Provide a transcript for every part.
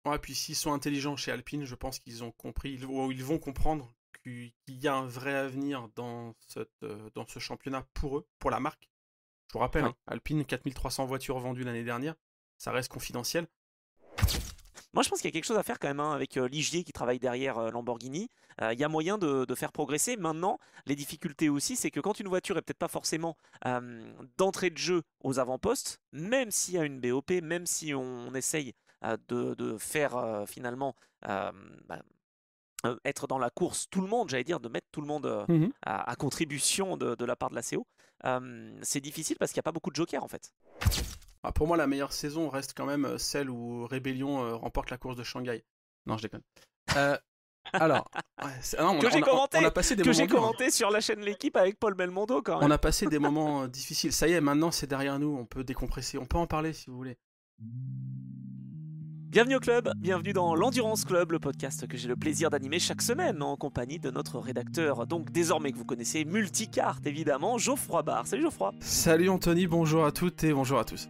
Ouais, puis s'ils sont intelligents chez Alpine, je pense qu'ils ont compris, ils vont comprendre qu'il y a un vrai avenir dans ce championnat pour eux, pour la marque. Je vous rappelle, Oui. hein, Alpine, 4300 voitures vendues l'année dernière, ça reste confidentiel. Moi, je pense qu'il y a quelque chose à faire quand même hein, avec Ligier qui travaille derrière Lamborghini. Il y a moyen de faire progresser. Maintenant, les difficultés aussi, c'est que quand une voiture est peut-être pas forcément d'entrée de jeu aux avant-postes, même s'il y a une BOP, même si on essaye de faire finalement euh, bah, être dans la course tout le monde, j'allais dire, de mettre tout le monde Mhm. à contribution de la part de la CO, c'est difficile parce qu'il n'y a pas beaucoup de jokers en fait. Ah, pour moi, la meilleure saison reste quand même celle où Rébellion remporte la course de Shanghai. Non, je déconne. Euh, alors, ouais, non, Que j'ai commenté, on a passé des que moments j'ai durs, hein. commenté sur la chaîne L'équipe avec Paul Belmondo quand On même. a passé des moments difficiles. Ça y est, maintenant c'est derrière nous, on peut décompresser, on peut en parler si vous voulez. Bienvenue au club, bienvenue dans l'Endurance Club, le podcast que j'ai le plaisir d'animer chaque semaine en compagnie de notre rédacteur, donc désormais que vous connaissez, multicarte évidemment, Geoffroy Barre. Salut Geoffroy. Salut Anthony, bonjour à toutes et bonjour à tous.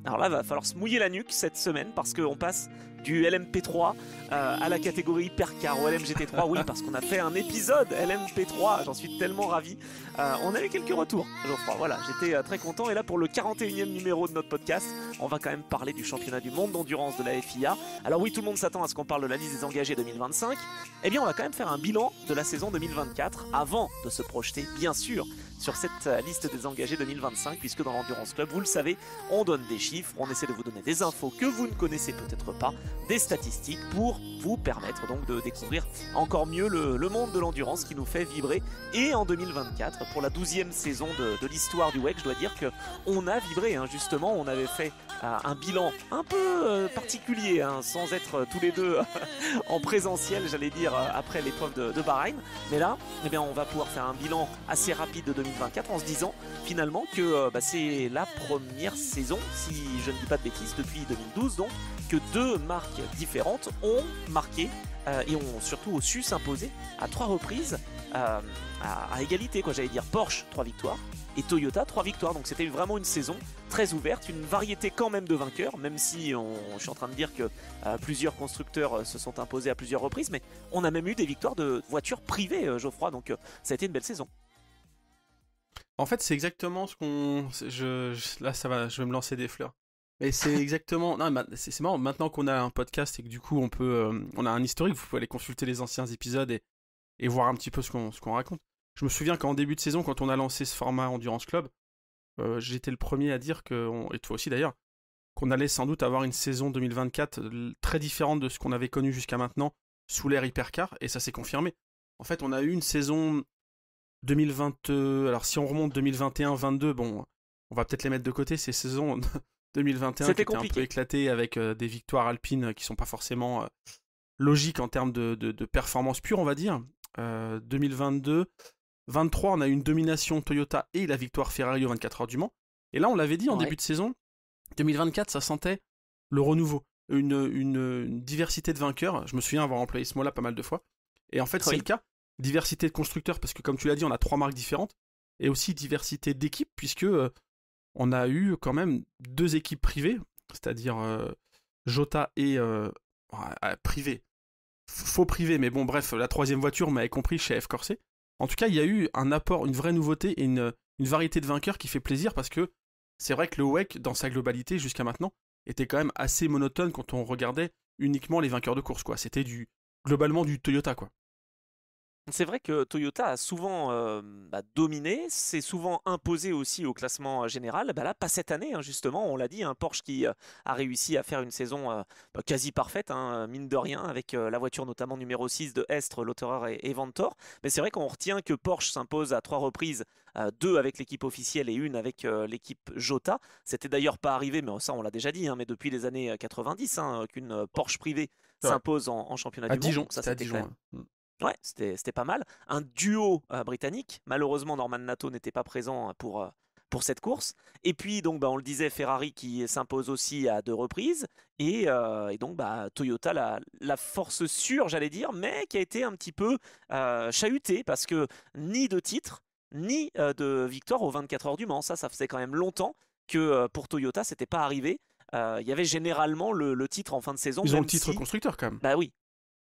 Alors là, il va falloir se mouiller la nuque cette semaine parce qu'on passe du LMP3 à la catégorie Hypercar ou LMGT3. Oui, parce qu'on a fait un épisode LMP3, j'en suis tellement ravi. On a eu quelques retours, Geoffroy. Voilà, j'étais très content. Et là, pour le 41e numéro de notre podcast, on va quand même parler du championnat du monde d'endurance de la FIA. Alors oui, tout le monde s'attend à ce qu'on parle de la liste des engagés 2025. Eh bien, on va quand même faire un bilan de la saison 2024 avant de se projeter, bien sûr, sur cette liste des engagés 2025, puisque dans l'Endurance Club, vous le savez, on donne des chiffres, on essaie de vous donner des infos que vous ne connaissez peut-être pas, des statistiques pour vous permettre donc de découvrir encore mieux le monde de l'endurance qui nous fait vibrer. Et en 2024, pour la 12e saison de l'histoire du WEC, je dois dire qu'on a vibré, hein, justement, on avait fait un bilan un peu particulier, hein, sans être tous les deux en présentiel, j'allais dire, après l'épreuve de Bahreïn. Mais là, eh bien, on va pouvoir faire un bilan assez rapide de 2024 en se disant finalement que c'est la première saison, si je ne dis pas de bêtises, depuis 2012 donc, que deux marques différentes ont marqué et ont surtout su s'imposer à 3 reprises à égalité, quoi, j'allais dire. Porsche 3 victoires et Toyota 3 victoires, donc c'était vraiment une saison très ouverte, une variété quand même de vainqueurs, même si je suis en train de dire que plusieurs constructeurs se sont imposés à plusieurs reprises, mais on a même eu des victoires de voitures privées, Geoffroy, donc ça a été une belle saison. En fait, c'est exactement ce qu'on. Là, ça va, je vais me lancer des fleurs. Mais c'est exactement. Non, c'est marrant. Maintenant qu'on a un podcast et que du coup, on a un historique, vous pouvez aller consulter les anciens épisodes et voir un petit peu ce qu'on raconte. Je me souviens qu'en début de saison, quand on a lancé ce format Endurance Club, j'étais le premier à dire et toi aussi d'ailleurs, qu'on allait sans doute avoir une saison 2024 très différente de ce qu'on avait connu jusqu'à maintenant sous l'ère Hypercar, et ça s'est confirmé. En fait, on a eu une saison 2020, alors si on remonte 2021-22, bon, on va peut-être les mettre de côté, ces saisons 2021 C'était qui étaient un peu éclatées avec des victoires alpines qui sont pas forcément logiques en termes de performance pure, on va dire. 2022, 23, on a eu une domination Toyota et la victoire Ferrari aux 24 heures du Mans. Et là, on l'avait dit en début de saison, 2024, ça sentait le renouveau, une diversité de vainqueurs. Je me souviens avoir employé ce mot-là pas mal de fois. Et en fait, c'est le cas. Diversité de constructeurs, parce que comme tu l'as dit, on a 3 marques différentes. Et aussi diversité d'équipes, puisque on a eu quand même 2 équipes privées, c'est-à-dire Jota et privé. Faux privé, mais bon, bref, la 3e voiture, on m'avait compris, chez F Corset. En tout cas, il y a eu un apport, une vraie nouveauté et une variété de vainqueurs qui fait plaisir, parce que c'est vrai que le WEC, dans sa globalité, jusqu'à maintenant, était quand même assez monotone quand on regardait uniquement les vainqueurs de course, quoi. C'était globalement du Toyota, quoi. C'est vrai que Toyota a souvent dominé, s'est souvent imposé aussi au classement général. Bah là, pas cette année, hein, justement, on l'a dit, un Porsche qui a réussi à faire une saison quasi parfaite, hein, mine de rien, avec la voiture notamment numéro 6 de Estre, Lauterer et Vanthoor. Mais c'est vrai qu'on retient que Porsche s'impose à 3 reprises, 2 avec l'équipe officielle et 1 avec l'équipe Jota. C'était d'ailleurs pas arrivé, mais ça on l'a déjà dit, hein, mais depuis les années 90, hein, qu'une Porsche privée s'impose en championnat à du Dijon, monde. Donc ça, c'était à c'était Dijon. quand même... Ouais, c'était pas mal. Un duo britannique. Malheureusement, Norman Nato n'était pas présent pour cette course. Et puis, donc, on le disait, Ferrari qui s'impose aussi à 2 reprises. Et donc, Toyota, la force sûre, j'allais dire, mais qui a été un petit peu chahutée parce que ni de titre, ni de victoire aux 24 heures du Mans. Ça faisait quand même longtemps que pour Toyota, c'était pas arrivé. il y avait généralement le titre en fin de saison. Ils ont même le titre si- constructeur quand même. Bah oui,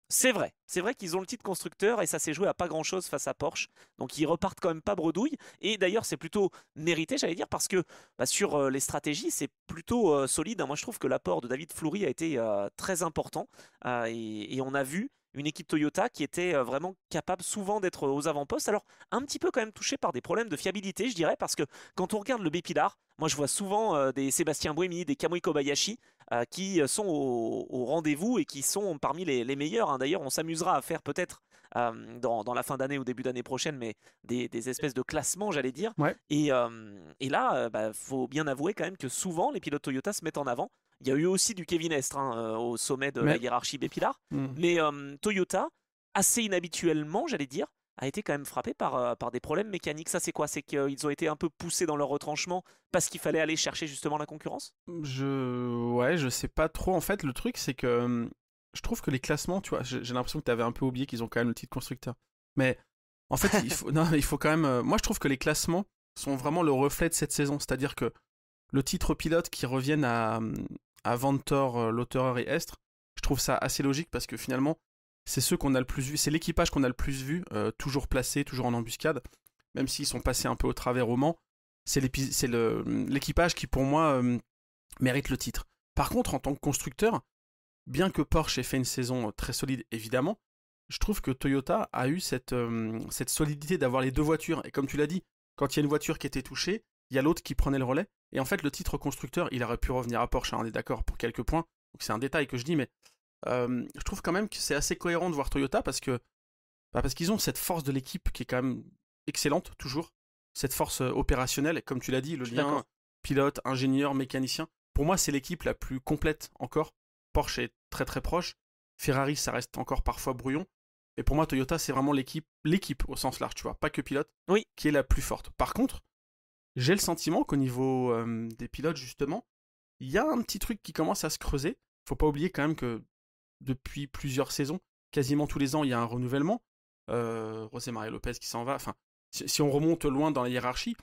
c'est vrai qu'ils ont le titre constructeur et ça s'est joué à pas grand chose face à Porsche. Donc ils repartent quand même pas bredouille. Et d'ailleurs, c'est plutôt mérité, j'allais dire, parce que sur les stratégies, c'est plutôt solide, hein. Moi, je trouve que l'apport de David Fleury a été très important. Et on a vu une équipe Toyota qui était vraiment capable souvent d'être aux avant-postes. Alors, un petit peu quand même touché par des problèmes de fiabilité, je dirais, parce que quand on regarde le Bépilard, moi je vois souvent des Sébastien Buemi, des Kamui Kobayashi qui sont au rendez-vous et qui sont parmi les meilleurs, hein. D'ailleurs, on s'amusera à faire peut-être dans la fin d'année ou début d'année prochaine, mais des espèces de classements, j'allais dire. Ouais. Et là, faut bien avouer quand même que souvent, les pilotes Toyota se mettent en avant. Il y a eu aussi du Kevin Estre, hein, au sommet de la Mais hiérarchie Bépilard. hmm, Mais Toyota, assez inhabituellement, j'allais dire, a été quand même frappé par des problèmes mécaniques. Ça, c'est quoi? C'est qu'ils ont été un peu poussés dans leur retranchement parce qu'il fallait aller chercher justement la concurrence? je sais pas trop. En fait, le truc, c'est que je trouve que les classements, tu vois, j'ai l'impression que tu avais un peu oublié qu'ils ont quand même le titre constructeur. Mais en fait, non, il faut quand même. Moi, je trouve que les classements sont vraiment le reflet de cette saison. C'est-à-dire que le titre pilote qui revienne à Vantore, Lauterer et Estre, je trouve ça assez logique parce que finalement, c'est ceux qu'on a le plus vu, c'est l'équipage qu'on a le plus vu, toujours placé, toujours en embuscade, même s'ils sont passés un peu au travers au Mans, c'est l'équipage qui pour moi mérite le titre. Par contre, en tant que constructeur, bien que Porsche ait fait une saison très solide, évidemment, je trouve que Toyota a eu cette solidité d'avoir les deux voitures. Et comme tu l'as dit, quand il y a une voiture qui était touchée, il y a l'autre qui prenait le relais. Et en fait, le titre constructeur, il aurait pu revenir à Porsche, hein, on est d'accord, pour quelques points. Donc c'est un détail que je dis, mais je trouve quand même que c'est assez cohérent de voir Toyota parce qu'ils ont cette force de l'équipe qui est quand même excellente, toujours. Cette force opérationnelle, et comme tu l'as dit, le Je suis lien d'accord. pilote, ingénieur, mécanicien. Pour moi, c'est l'équipe la plus complète encore. Porsche est très très proche. Ferrari, ça reste encore parfois brouillon. Et pour moi, Toyota, c'est vraiment l'équipe au sens large, tu vois, pas que pilote, Oui, qui est la plus forte. Par contre, j'ai le sentiment qu'au niveau des pilotes, justement, il y a un petit truc qui commence à se creuser. Faut pas oublier quand même que depuis plusieurs saisons, quasiment tous les ans, il y a un renouvellement. José María Lopez qui s'en va. Enfin, si on remonte loin dans la hiérarchie,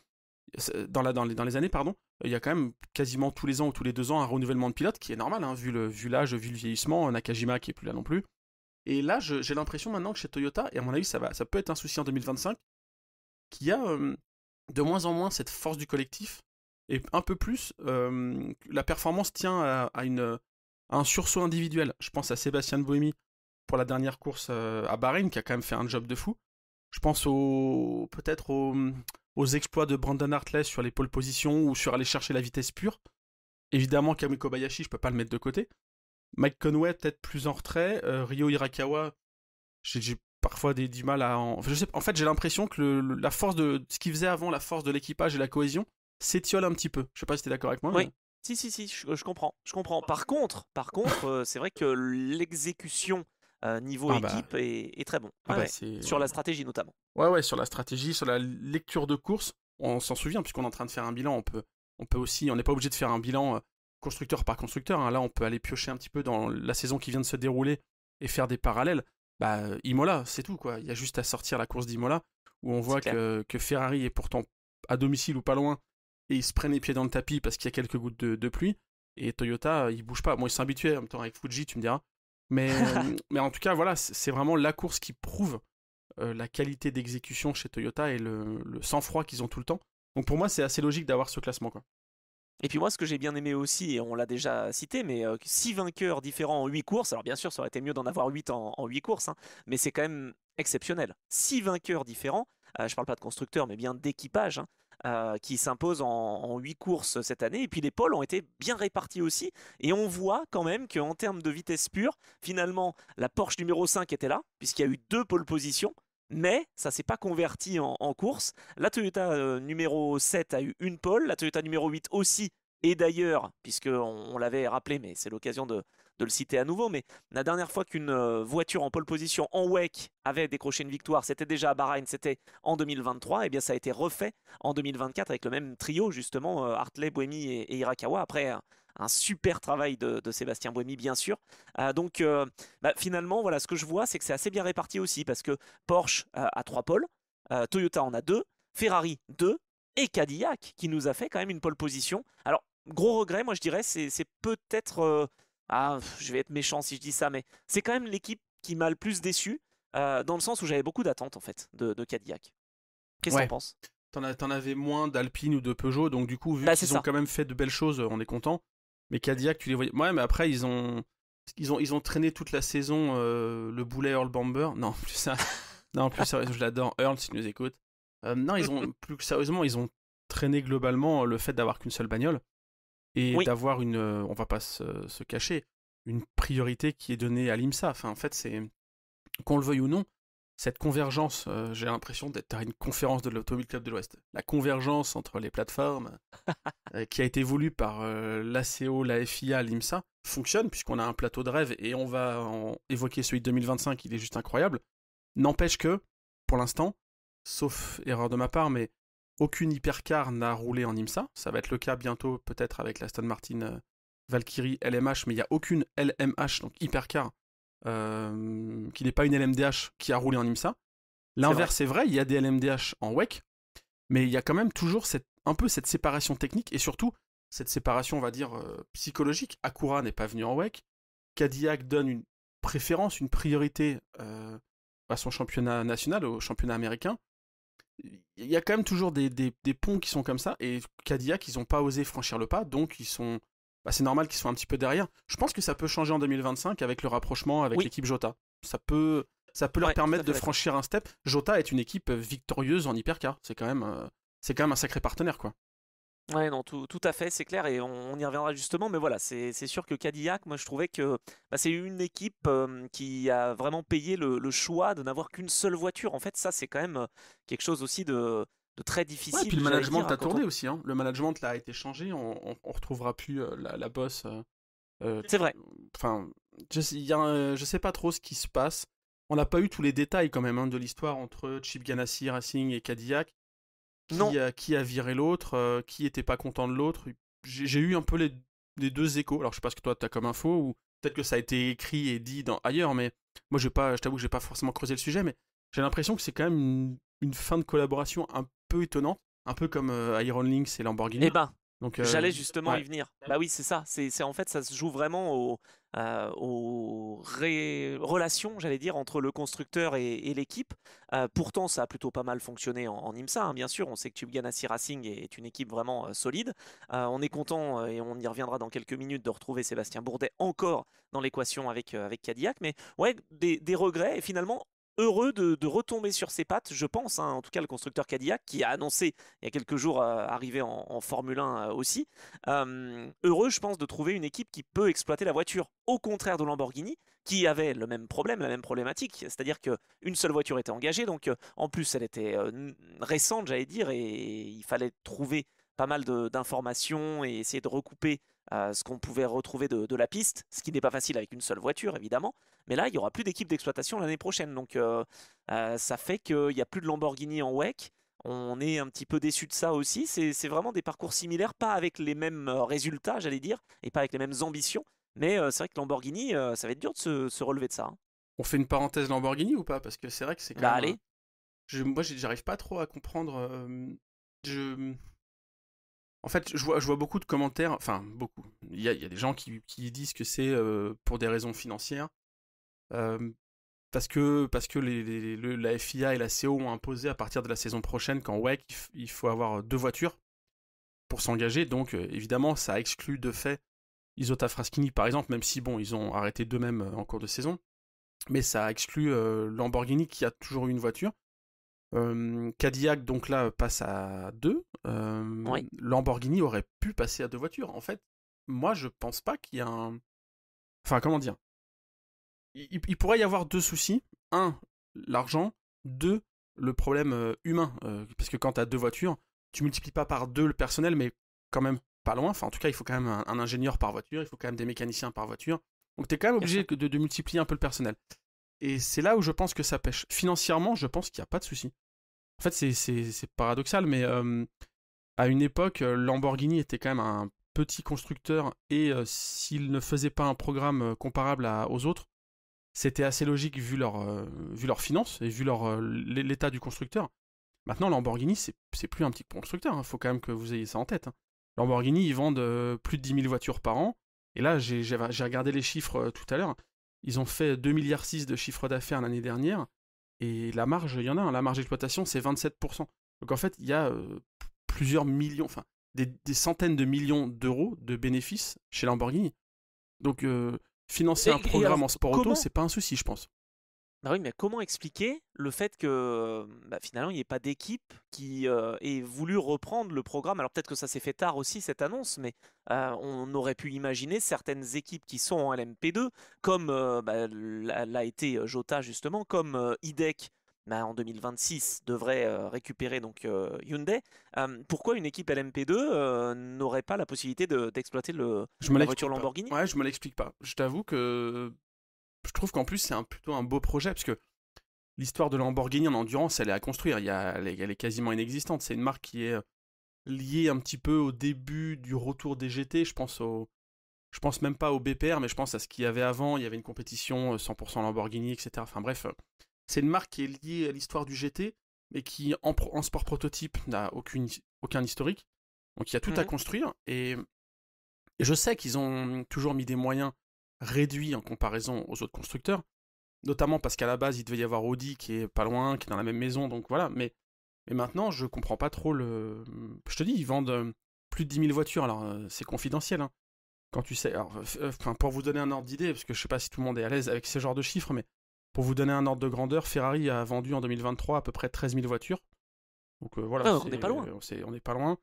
dans les années, pardon, il y a quand même quasiment tous les ans ou tous les 2 ans un renouvellement de pilote qui est normal, hein, vu l'âge, vu le vieillissement. Nakajima qui est plus là non plus. Et là, j'ai l'impression maintenant que chez Toyota, et à mon avis, ça peut être un souci en 2025, qu'il y a de moins en moins cette force du collectif, et un peu plus, la performance tient à un sursaut individuel. Je pense à Sébastien Buemi pour la dernière course à Bahreïn, qui a quand même fait un job de fou. Je pense peut-être aux exploits de Brandon Hartley sur les pole positions ou sur aller chercher la vitesse pure. Évidemment, Kamui Kobayashi, je peux pas le mettre de côté. Mike Conway, peut-être plus en retrait. Ryo Hirakawa, j'ai parfois du mal à je sais, en fait, j'ai l'impression que la force de ce qu'il faisait avant, la force de l'équipage et la cohésion, s'étiole un petit peu. Je sais pas si t'es d'accord avec moi, oui. mais... Si, je comprends. Je comprends. Par contre, c'est vrai que l'exécution niveau Ah bah, équipe est très bon. ah Ouais, bah ouais. c'est... Sur la stratégie notamment. Ouais, sur la stratégie, sur la lecture de course, on s'en souvient, puisqu'on est en train de faire un bilan, on peut aussi, on n'est pas obligé de faire un bilan constructeur par constructeur, hein. Là, on peut aller piocher un petit peu dans la saison qui vient de se dérouler et faire des parallèles. Bah, Imola, c'est tout, quoi. Il y a juste à sortir la course d'Imola, où on voit que Ferrari est pourtant à domicile ou pas loin, et ils se prennent les pieds dans le tapis parce qu'il y a quelques gouttes de pluie, et Toyota, ils bougent pas. Bon, ils sont habitués, en même temps, avec Fuji, tu me diras. Mais, mais en tout cas, voilà, c'est vraiment la course qui prouve la qualité d'exécution chez Toyota et le sang-froid qu'ils ont tout le temps. Donc pour moi, c'est assez logique d'avoir ce classement, quoi. Et puis moi, ce que j'ai bien aimé aussi, et on l'a déjà cité, mais 6 vainqueurs différents en 8 courses. Alors bien sûr, ça aurait été mieux d'en avoir 8 en 8 courses, hein, mais c'est quand même exceptionnel. 6 vainqueurs différents, je parle pas de constructeurs, mais bien d'équipage, hein, qui s'imposent en 8 courses cette année. Et puis les pôles ont été bien répartis aussi. Et on voit quand même qu'en termes de vitesse pure, finalement, la Porsche numéro 5 était là, puisqu'il y a eu 2 pôles positions. Mais ça s'est pas converti en course. La Toyota numéro 7 a eu une pole, la Toyota numéro 8 aussi, et d'ailleurs, puisqu'on l'avait rappelé, mais c'est l'occasion de le citer à nouveau, mais la dernière fois qu'une voiture en pole position en WEC avait décroché une victoire, c'était déjà à Bahreïn, c'était en 2023, et bien ça a été refait en 2024 avec le même trio, justement, Hartley, Buemi et Hirakawa, après un super travail de Sébastien Buemi, bien sûr. Finalement, voilà, ce que je vois, c'est que c'est assez bien réparti aussi, parce que Porsche a 3 pôles, Toyota en a 2, Ferrari 2, et Cadillac, qui nous a fait quand même une pole position. Alors, gros regret, moi je dirais, c'est peut-être. Je vais être méchant si je dis ça, mais c'est quand même l'équipe qui m'a le plus déçu, dans le sens où j'avais beaucoup d'attentes en fait de Cadillac. Qu'est-ce que t'en Ouais. penses? T'en avais moins d'Alpine ou de Peugeot, donc du coup, vu Bah, c'est qu'ils ont ça. quand même fait de belles choses, on est content. Mais Cadillac, tu les voyais. Ouais, mais après, ils ont traîné toute la saison le boulet Earl Bamber. Non, plus ça. Non, plus sérieusement, je l'adore. Earl, si tu nous écoutes. Non, plus que sérieusement, ils ont traîné globalement le fait d'avoir qu'une seule bagnole et Oui, d'avoir on va pas se cacher, une priorité qui est donnée à l'IMSA. Enfin, en fait, c'est qu'on le veuille ou non, cette convergence, j'ai l'impression d'être à une conférence de l'Automobile Club de l'Ouest. La convergence entre les plateformes, qui a été voulue par l'ACO, la FIA, l'IMSA, fonctionne puisqu'on a un plateau de rêve et on va en évoquer celui de 2025, il est juste incroyable. N'empêche que, pour l'instant, sauf erreur de ma part, mais aucune hypercar n'a roulé en IMSA. Ça va être le cas bientôt peut-être avec l'Aston Martin Valkyrie LMH, mais il n'y a aucune LMH, donc hypercar, qui n'est pas une LMDH qui a roulé en IMSA. L'inverse est vrai, il y a des LMDH en WEC, mais il y a quand même toujours un peu cette séparation technique et surtout cette séparation, on va dire, psychologique. Acura n'est pas venu en WEC. Cadillac donne une préférence, une priorité à son championnat national, au championnat américain. Il y a quand même toujours des ponts qui sont comme ça et Cadillac, ils n'ont pas osé franchir le pas, donc c'est normal qu'ils soient un petit peu derrière. Je pense que ça peut changer en 2025 avec le rapprochement avec oui, l'équipe Jota. Ça peut leur ouais, tout permettre à fait de d'accord. franchir un step. Jota est une équipe victorieuse en hypercar. C'est quand même un sacré partenaire, quoi. Ouais, non, tout à fait, c'est clair, et on y reviendra justement, mais voilà, c'est sûr que Cadillac, moi je trouvais que c'est une équipe qui a vraiment payé le choix de n'avoir qu'une seule voiture. En fait, ça, c'est quand même quelque chose aussi de très Ouais, puis difficile, le j'allais management dire, a quand tourné on. aussi, hein. Le management là a été changé. On retrouvera plus la boss. C'est vrai. Enfin, je sais pas trop ce qui se passe. On n'a pas eu tous les détails quand même, hein, de l'histoire entre Chip Ganassi Racing et Cadillac. Non, Qui a viré l'autre, qui était pas content de l'autre. J'ai eu un peu les deux échos. Alors je sais pas ce que toi t'as comme info, ou peut-être que ça a été écrit et dit ailleurs, mais moi je t'avoue que j'ai pas forcément creusé le sujet, mais j'ai l'impression que c'est quand même une fin de collaboration un peu étonnante, un peu comme Iron Lynx et eh Lamborghini. ben, Donc j'allais justement y ouais, venir. Bah oui, c'est ça. En fait, ça se joue vraiment aux relations, j'allais dire, entre le constructeur et l'équipe. Pourtant, ça a plutôt pas mal fonctionné en IMSA, hein, bien sûr. On sait que Tube Ganassi Racing est une équipe vraiment solide. On est content, et on y reviendra dans quelques minutes, de retrouver Sébastien Bourdet encore dans l'équation avec Cadillac. Mais ouais, des regrets, et finalement heureux de retomber sur ses pattes, je pense, hein, en tout cas le constructeur Cadillac, qui a annoncé il y a quelques jours arriver en Formule 1 aussi. Heureux, je pense, de trouver une équipe qui peut exploiter la voiture, au contraire de Lamborghini, qui avait le même problème, la même problématique, c'est-à-dire qu'une seule voiture était engagée, donc en plus elle était récente, j'allais dire, et il fallait trouver pas mal d'informations et essayer de recouper ce qu'on pouvait retrouver de la piste, ce qui n'est pas facile avec une seule voiture, évidemment. Mais là, il n'y aura plus d'équipe d'exploitation l'année prochaine, donc ça fait qu'il n'y a plus de Lamborghini en WEC. On est un petit peu déçu de ça aussi. C'est vraiment des parcours similaires, pas avec les mêmes résultats, j'allais dire, et pas avec les mêmes ambitions. Mais c'est vrai que Lamborghini, ça va être dur de se relever de ça, hein. on fait une parenthèse Lamborghini ou pas? Parce que c'est vrai que c'est quand Bah même allez, moi j'arrive pas trop à comprendre. Je En fait, je vois beaucoup de commentaires, enfin beaucoup. Il y a des gens qui disent que c'est pour des raisons financières, euh, parce que la FIA et la CO ont imposé à partir de la saison prochaine qu'en WEC, il faut avoir deux voitures pour s'engager. Donc évidemment, ça exclut de fait Isota Fraschini par exemple, même si bon, ils ont arrêté d'eux-mêmes en cours de saison. Mais ça exclut Lamborghini qui a toujours eu une voiture. Cadillac, donc là, passe à deux. oui. Lamborghini aurait pu passer à deux voitures. En fait, moi, je pense pas qu'il y a un. Enfin, comment dire? Il pourrait y avoir deux soucis. Un, l'argent. Deux, le problème humain. Parce que quand tu as deux voitures, tu multiplies pas par deux le personnel, mais quand même pas loin. Enfin, en tout cas, il faut quand même un ingénieur par voiture, il faut quand même des mécaniciens par voiture. Donc, tu es quand même Bien obligé sûr. de multiplier un peu le personnel. Et c'est là où je pense que ça pêche. Financièrement, je pense qu'il n'y a pas de souci. En fait, c'est paradoxal, mais à une époque, Lamborghini était quand même un petit constructeur et s'il ne faisait pas un programme comparable aux autres, c'était assez logique vu leurs finances et vu l'état du constructeur. Maintenant, Lamborghini, c'est plus un petit constructeur, hein. Faut quand même que vous ayez ça en tête, hein. Lamborghini, ils vendent plus de 10 000 voitures par an. Et là, j'ai regardé les chiffres tout à l'heure. Ils ont fait 2,6 milliards de chiffre d'affaires l'année dernière. Et la marge, il y en a, hein, la marge d'exploitation, c'est 27%. Donc en fait, il y a plusieurs millions, enfin, des centaines de millions d'euros de bénéfices chez Lamborghini. Donc financer un programme alors, en sport auto, c'est pas un souci, je pense. Bah oui, mais comment expliquer le fait que finalement il n'y ait pas d'équipe qui ait voulu reprendre le programme? Alors peut-être que ça s'est fait tard aussi cette annonce, mais on aurait pu imaginer certaines équipes qui sont en LMP2, comme l'a été Jota justement, comme IDEC en 2026 devrait récupérer donc Hyundai. Pourquoi une équipe LMP2 n'aurait pas la possibilité d'exploiter la voiture Lamborghini? Ouais, je me l'explique pas. Je t'avoue que je trouve qu'en plus c'est plutôt un beau projet parce que l'histoire de Lamborghini en endurance, elle est à construire. Elle est quasiment inexistante. C'est une marque qui est liée un petit peu au début du retour des GT. Je pense même pas au BPR, mais je pense à ce qu'il y avait avant. Il y avait une compétition 100% Lamborghini, etc. Enfin bref, c'est une marque qui est liée à l'histoire du GT, mais qui en sport prototype n'a aucun historique. Donc il y a tout à construire. Et je sais qu'ils ont toujours mis des moyens réduits en comparaison aux autres constructeurs, notamment parce qu'à la base il devait y avoir Audi qui est pas loin, qui est dans la même maison, donc voilà, mais maintenant je comprends pas trop je te dis, ils vendent plus de 10 000 voitures, alors c'est confidentiel, hein. Quand tu sais, alors, pour vous donner un ordre d'idée, parce que je sais pas si tout le monde est à l'aise avec ce genre de chiffres, mais pour vous donner un ordre de grandeur, Ferrari a vendu en 2023 à peu près 13 000 voitures, donc voilà, on n'est pas loin. On n'est pas loin.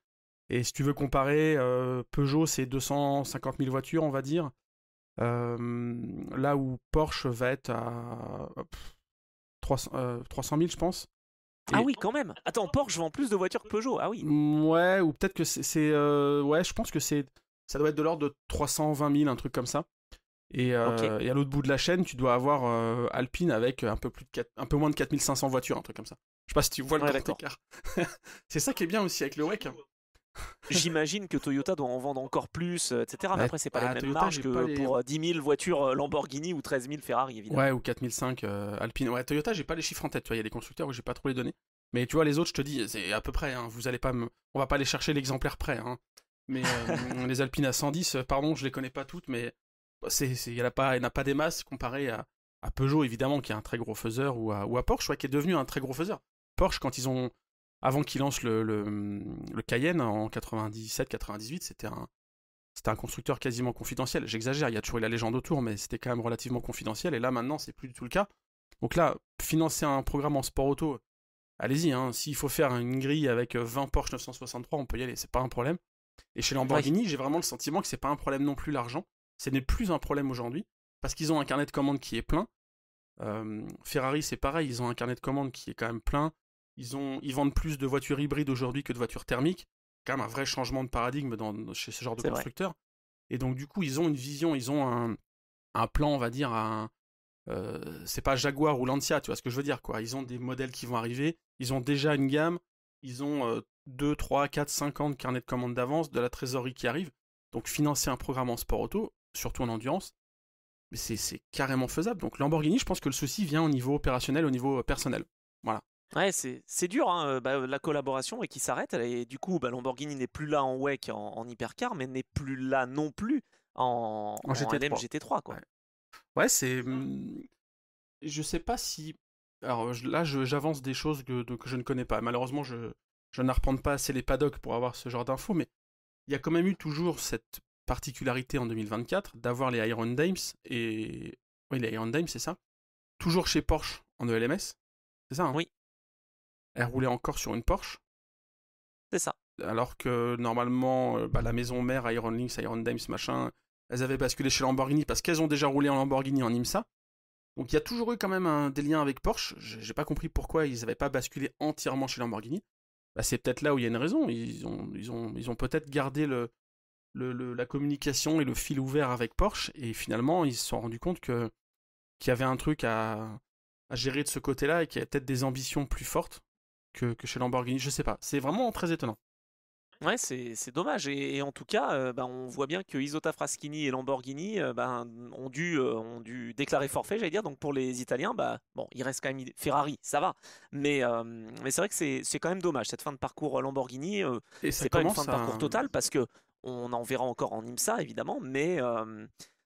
Et si tu veux comparer, Peugeot c'est 250 000 voitures, on va dire. Là où Porsche va être à 300 000, je pense. Ah oui, quand même. Attends, Porsche vend plus de voitures que Peugeot. Ah oui. Ouais, ou peut-être que ouais, je pense que ça doit être de l'ordre de 320 000, un truc comme ça. Et à l'autre bout de la chaîne, tu dois avoir Alpine avec un peu moins de 4500 voitures, un truc comme ça. Je sais pas si tu vois le grand écart. C'est ça qui est bien aussi avec le WEC. J'imagine que Toyota doit en vendre encore plus, etc. Mais après, c'est pas les mêmes marges que pour 10 000 voitures Lamborghini ou 13 000 Ferrari, évidemment. Ouais, ou 4005 Alpine. Ouais, Toyota, j'ai pas les chiffres en tête. Tu vois, il y a des constructeurs où j'ai pas trop les données. Mais tu vois, les autres, je te dis, c'est à peu près. Hein, vous allez pas on va pas aller chercher l'exemplaire près. Hein. Mais les Alpines à 110, pardon, je les connais pas toutes, mais il n'y en a pas des masses comparé à Peugeot, évidemment, qui est un très gros faiseur, ou à Porsche, ouais, qui est devenu un très gros faiseur. Porsche, avant qu'ils lancent le Cayenne en 97-98, c'était un constructeur quasiment confidentiel. J'exagère, il y a toujours eu la légende autour, mais c'était quand même relativement confidentiel. Et là, maintenant, c'est plus du tout le cas. Donc là, financer un programme en sport auto, allez-y. Hein, s'il faut faire une grille avec 20 Porsche 963, on peut y aller, c'est pas un problème. Et chez Lamborghini, j'ai vraiment le sentiment que c'est pas un problème non plus l'argent. Ce n'est plus un problème aujourd'hui, parce qu'ils ont un carnet de commandes qui est plein. Ferrari, c'est pareil, ils ont un carnet de commandes qui est quand même plein. Ils vendent plus de voitures hybrides aujourd'hui que de voitures thermiques. Quand même un vrai changement de paradigme chez ce genre de constructeurs. Et donc du coup, ils ont une vision, ils ont un plan, on va dire, c'est pas Jaguar ou Lancia, tu vois ce que je veux dire, quoi. Ils ont des modèles qui vont arriver, ils ont déjà une gamme, ils ont 2, 3, 4, 5 ans de carnet de commandes d'avance, de la trésorerie qui arrive. Donc financer un programme en sport auto, surtout en endurance, mais c'est carrément faisable. Donc Lamborghini, je pense que le souci vient au niveau opérationnel, au niveau personnel. Voilà. Ouais, c'est dur, hein, la collaboration et qui s'arrête. Et du coup, Lamborghini n'est plus là en WEC, en hypercar, mais n'est plus là non plus en GT3. LMGT3, quoi. Ouais, c'est. Je sais pas si. Alors là, j'avance des choses que je ne connais pas. Malheureusement, je n'arpente pas assez les paddocks pour avoir ce genre d'infos, mais il y a quand même eu toujours cette particularité en 2024 d'avoir les Iron Dames et. Oui, les Iron Dames, c'est ça. Toujours chez Porsche en ELMS. C'est ça, hein? Oui. Elle roulait encore sur une Porsche. C'est ça. Alors que normalement, la maison mère, Iron Lynx, Iron Dames, machin, elles avaient basculé chez Lamborghini parce qu'elles ont déjà roulé en Lamborghini en IMSA. Donc il y a toujours eu quand même des liens avec Porsche. J'ai pas compris pourquoi ils n'avaient pas basculé entièrement chez Lamborghini. C'est peut-être là où il y a une raison. Ils ont peut-être gardé la communication et le fil ouvert avec Porsche, et finalement ils se sont rendus compte qu'il y avait un truc à gérer de ce côté-là et qu'il y avait peut-être des ambitions plus fortes que chez Lamborghini. Je sais pas. C'est vraiment très étonnant. Ouais, c'est dommage. Et en tout cas, on voit bien que Isota Fraschini et Lamborghini ont dû déclarer forfait, j'allais dire. Donc pour les Italiens, bon, il reste quand même Ferrari, ça va. Mais c'est vrai que c'est quand même dommage. Cette fin de parcours Lamborghini, Et ça c'est pas une fin commence de parcours à... totale parce que on en verra encore en IMSA, évidemment, mais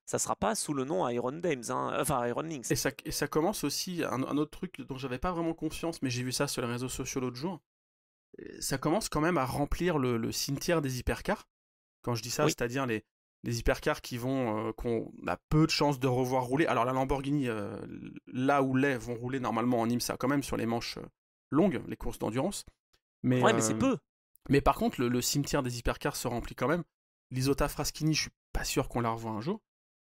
ça sera pas sous le nom Iron Dames, hein, enfin Iron Lynx. Et ça commence aussi, un autre truc dont j'avais pas vraiment confiance, mais j'ai vu ça sur les réseaux sociaux l'autre jour. Ça commence quand même à remplir le cimetière des hypercars. Quand je dis ça, Oui, c'est-à-dire les hypercars qu'on a peu de chances de revoir rouler. Alors la Lamborghini, là où les vont rouler normalement en IMSA, quand même sur les manches longues, les courses d'endurance. Mais, ouais, mais c'est peu. mais par contre, le cimetière des hypercars se remplit quand même. L'Isota Fraschini, je suis pas sûr qu'on la revoie un jour.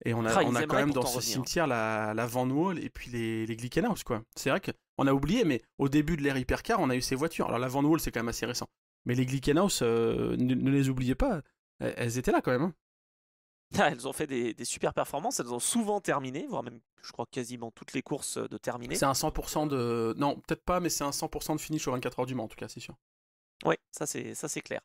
Et on Ils a quand aimeraient même dans pourtant ce revenir. cimetière la Van Wall et puis les Glickenhaus, quoi. C'est vrai qu'on a oublié, mais au début de l'ère hypercar, on a eu ces voitures. Alors la Van Wall, c'est quand même assez récent. Mais les Glickenhaus, ne les oubliez pas, elles étaient là quand même. Hein. Elles ont fait des super performances, elles ont souvent terminé, voire même, je crois, quasiment toutes les courses de terminer. C'est un 100% de... Non, peut-être pas, mais c'est un 100% de finish aux 24 heures du Mans, en tout cas, c'est sûr. Oui, ça c'est clair.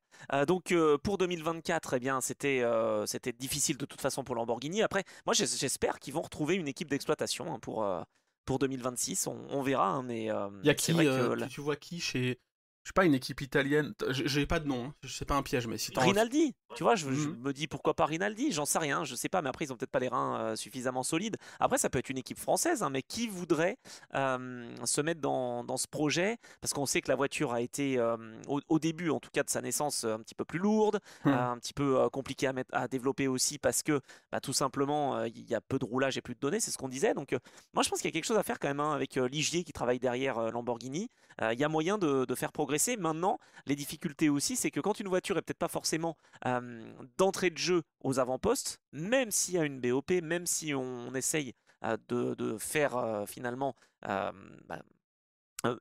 Donc pour 2024, eh bien c'était difficile de toute façon pour Lamborghini. Après, moi j'espère qu'ils vont retrouver une équipe d'exploitation hein, pour 2026. On verra, hein, mais Il y a c'est qui, vrai que tu vois qui chez... Je sais pas, une équipe italienne... J'ai pas de nom, hein. C'est pas un piège, mais si t'en... Rinaldi, tu vois, je Mhm. me dis pourquoi pas Rinaldi, j'en sais rien, je sais pas, mais après ils ont peut-être pas les reins suffisamment solides. Après, ça peut être une équipe française, hein, mais qui voudrait se mettre dans ce projet, parce qu'on sait que la voiture a été, au début en tout cas de sa naissance, un petit peu plus lourde, Mhm. un petit peu compliquée à développer aussi, parce que tout simplement il y a peu de roulage et plus de données, c'est ce qu'on disait. Donc moi je pense qu'il y a quelque chose à faire quand même hein, avec Ligier qui travaille derrière Lamborghini. Il y a moyen de faire progresser. Maintenant, les difficultés aussi, c'est que quand une voiture est peut-être pas forcément d'entrée de jeu aux avant-postes, même s'il y a une BOP, même si on essaye de faire finalement euh, bah,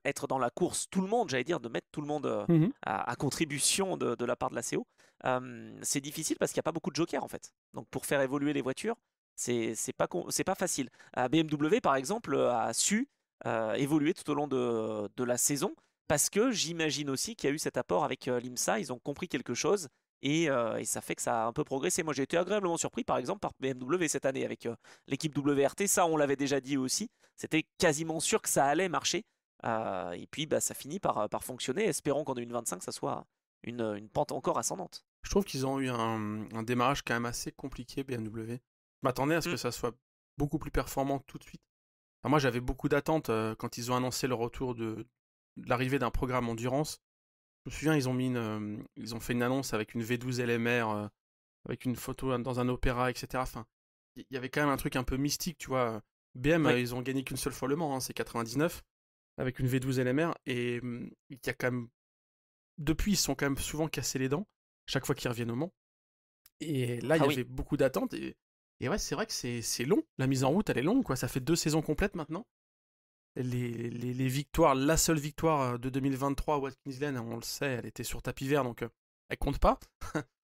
être dans la course tout le monde, j'allais dire, de mettre tout le monde Mhm. à contribution de la part de la CO, c'est difficile parce qu'il n'y a pas beaucoup de jokers en fait. Donc pour faire évoluer les voitures, c'est pas facile. BMW par exemple a su évoluer tout au long de la saison parce que j'imagine aussi qu'il y a eu cet apport avec l'IMSA, ils ont compris quelque chose et ça fait que ça a un peu progressé. Moi j'ai été agréablement surpris par exemple par BMW cette année avec l'équipe WRT, ça on l'avait déjà dit aussi, c'était quasiment sûr que ça allait marcher. Et puis ça finit par fonctionner. Espérons qu'en 2025, ça soit une pente encore ascendante. Je trouve qu'ils ont eu un démarrage quand même assez compliqué, BMW. Je m'attendais à ce Mm. que ça soit beaucoup plus performant tout de suite. Enfin, moi, j'avais beaucoup d'attentes quand ils ont annoncé le retour de l'arrivée d'un programme endurance. Je me souviens, ils ont fait une annonce avec une V12 LMR, avec une photo dans un opéra, etc. Enfin, il y avait quand même un truc un peu mystique, tu vois. BM, Oui, ils ont gagné qu'une seule fois le Mans, hein, c'est 99, avec une V12 LMR, et il y a quand même... Depuis, ils se sont quand même souvent cassés les dents, chaque fois qu'ils reviennent au Mans. Et là, il ah y oui, avait beaucoup d'attentes, et ouais, c'est vrai que c'est long. La mise en route, elle est longue, quoi. Ça fait 2 saisons complètes maintenant. Les victoires, la seule victoire de 2023 à Watkins Glen, on le sait, elle était sur tapis vert, donc elle compte pas.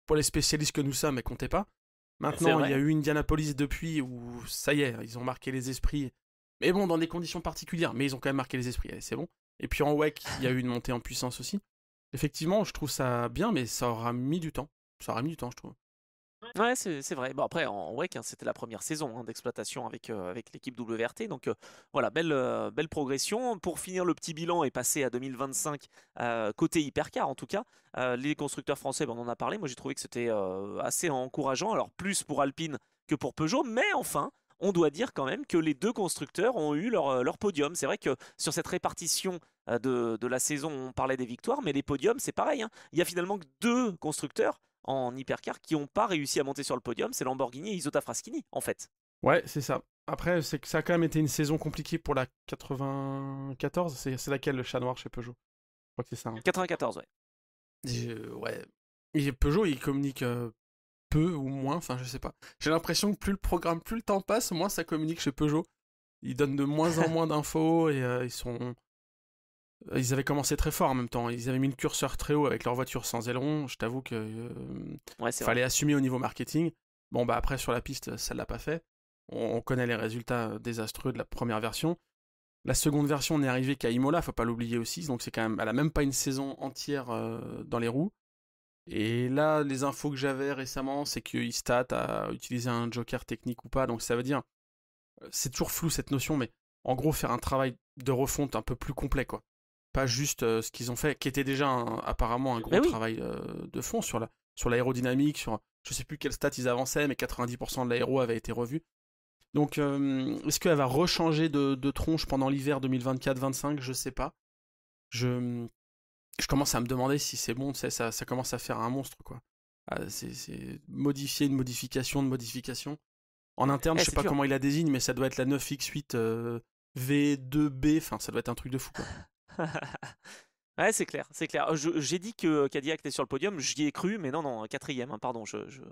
Pour les spécialistes que nous sommes, elle comptait pas. c'est Maintenant, il y a vrai. eu Indianapolis depuis où ça y est, ils ont marqué les esprits. Mais bon, dans des conditions particulières, mais ils ont quand même marqué les esprits, allez, c'est bon. Et puis en WEC, il y a eu une montée en puissance aussi. Effectivement, je trouve ça bien, mais ça aura mis du temps. Ça aura mis du temps, je trouve. Ouais, c'est vrai. Bon, après, en WEC, hein, c'était la première saison hein, d'exploitation avec l'équipe WRT. Donc voilà, belle progression. Pour finir le petit bilan et passer à 2025, côté hypercar en tout cas, les constructeurs français, on en a parlé. Moi, j'ai trouvé que c'était assez encourageant. Alors, plus pour Alpine que pour Peugeot. Mais enfin, on doit dire quand même que les deux constructeurs ont eu leur podium. C'est vrai que sur cette répartition de la saison, on parlait des victoires, mais les podiums, c'est pareil. Hein. Il y a finalement que deux constructeurs en hypercar qui n'ont pas réussi à monter sur le podium, c'est Lamborghini et Isota Fraschini en fait. Ouais, c'est ça. Après, c'est que ça a quand même été une saison compliquée pour la 94. C'est laquelle, le chat noir chez Peugeot? Je crois que c'est ça. Hein. 94, ouais. Ouais. Et Peugeot, il communique peu ou moins, enfin, je sais pas. J'ai l'impression que plus le programme, plus le temps passe, moins ça communique chez Peugeot. Ils donnent de moins en moins d'infos et ils avaient commencé très fort en même temps. Ils avaient mis le curseur très haut avec leur voiture sans aileron. Je t'avoue que Ouais, c'est vrai. fallait assumer au niveau marketing. Bon, bah après, sur la piste, ça l'a pas fait. On connaît les résultats désastreux de la première version. La seconde version n'est arrivée qu'à Imola, faut pas l'oublier aussi. Donc c'est quand même, elle a même pas une saison entière dans les roues. Et là, les infos que j'avais récemment, c'est que Istat a utilisé un joker technique ou pas, donc ça veut dire, c'est toujours flou cette notion, mais en gros faire un travail de refonte un peu plus complet, quoi. Pas juste ce qu'ils ont fait, qui était déjà apparemment un gros travail de fond sur l'aérodynamique, sur je sais plus quel stat ils avançaient, mais 90% de l'aéro avait été revu. Donc est-ce qu'elle va rechanger de tronche pendant l'hiver 2024-25? Je sais pas. Je commence à me demander si c'est bon, ça commence à faire un monstre, quoi. C'est modifier une modification de modification. En interne, je sais pas comment il la désigne, mais ça doit être la 9X8 V2B, enfin ça doit être un truc de fou, quoi. Ouais, c'est clair, c'est clair. J'ai dit que Cadillac était sur le podium, j'y ai cru, mais non, quatrième, hein, pardon, je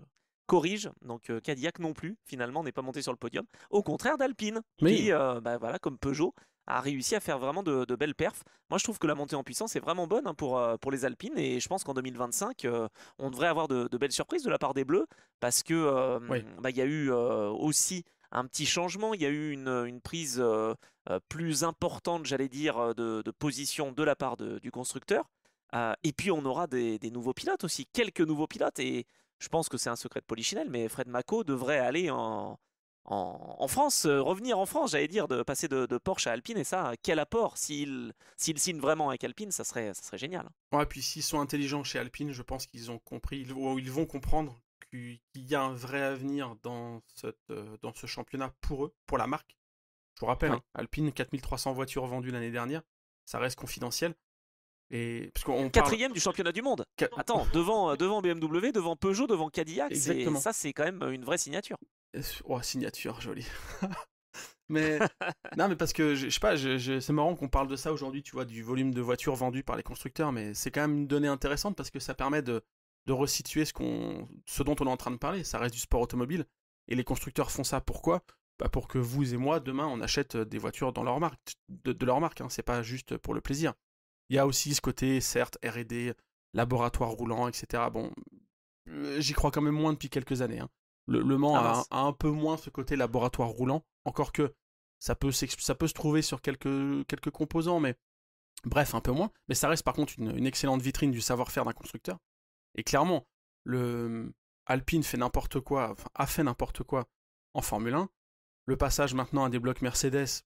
corrige. Donc Cadillac non plus, finalement, n'est pas monté sur le podium. Au contraire d'Alpine, qui, voilà, comme Peugeot, a réussi à faire vraiment de belles perfs. Moi, je trouve que la montée en puissance est vraiment bonne, hein, pour les Alpines, et je pense qu'en 2025, on devrait avoir de belles surprises de la part des Bleus, parce que il y a eu aussi un petit changement, il y a eu une prise plus importante, j'allais dire, de position de la part du constructeur. Et puis on aura des nouveaux pilotes aussi, quelques nouveaux pilotes. Et je pense que c'est un secret de Polichinelle, mais Fred Mako devrait aller en France, revenir en France, j'allais dire, de passer de Porsche à Alpine. Et ça, quel apport s'il signe vraiment avec Alpine, ça serait génial. Ouais, puis s'ils sont intelligents chez Alpine, je pense qu'ils ont compris, ils vont comprendre qu'il y a un vrai avenir dans ce championnat pour eux, pour la marque. Je vous rappelle, hein, Alpine, 4300 voitures vendues l'année dernière, ça reste confidentiel. Et parce qu'on quatrième du championnat du monde. Attends, devant BMW, devant Peugeot, devant Cadillac, ça c'est quand même une vraie signature. Oh, signature, jolie. Mais non, mais parce que je sais pas, c'est marrant qu'on parle de ça aujourd'hui, tu vois, du volume de voitures vendues par les constructeurs, mais c'est quand même une donnée intéressante parce que ça permet de resituer ce dont on est en train de parler. Ça reste du sport automobile et les constructeurs font ça. Pourquoi? Pour que vous et moi, demain, on achète des voitures dans leur marque, de leur marque, hein. C'est pas juste pour le plaisir. Il y a aussi ce côté, certes, R&D, laboratoire roulant, etc. Bon, j'y crois quand même moins depuis quelques années, hein. Le Mans a un peu moins ce côté laboratoire roulant, encore que ça peut se trouver sur quelques composants, mais bref, un peu moins. Mais ça reste par contre une excellente vitrine du savoir-faire d'un constructeur. Et clairement, Alpine fait n'importe quoi, enfin, a fait n'importe quoi en Formule 1. Le passage maintenant à des blocs Mercedes,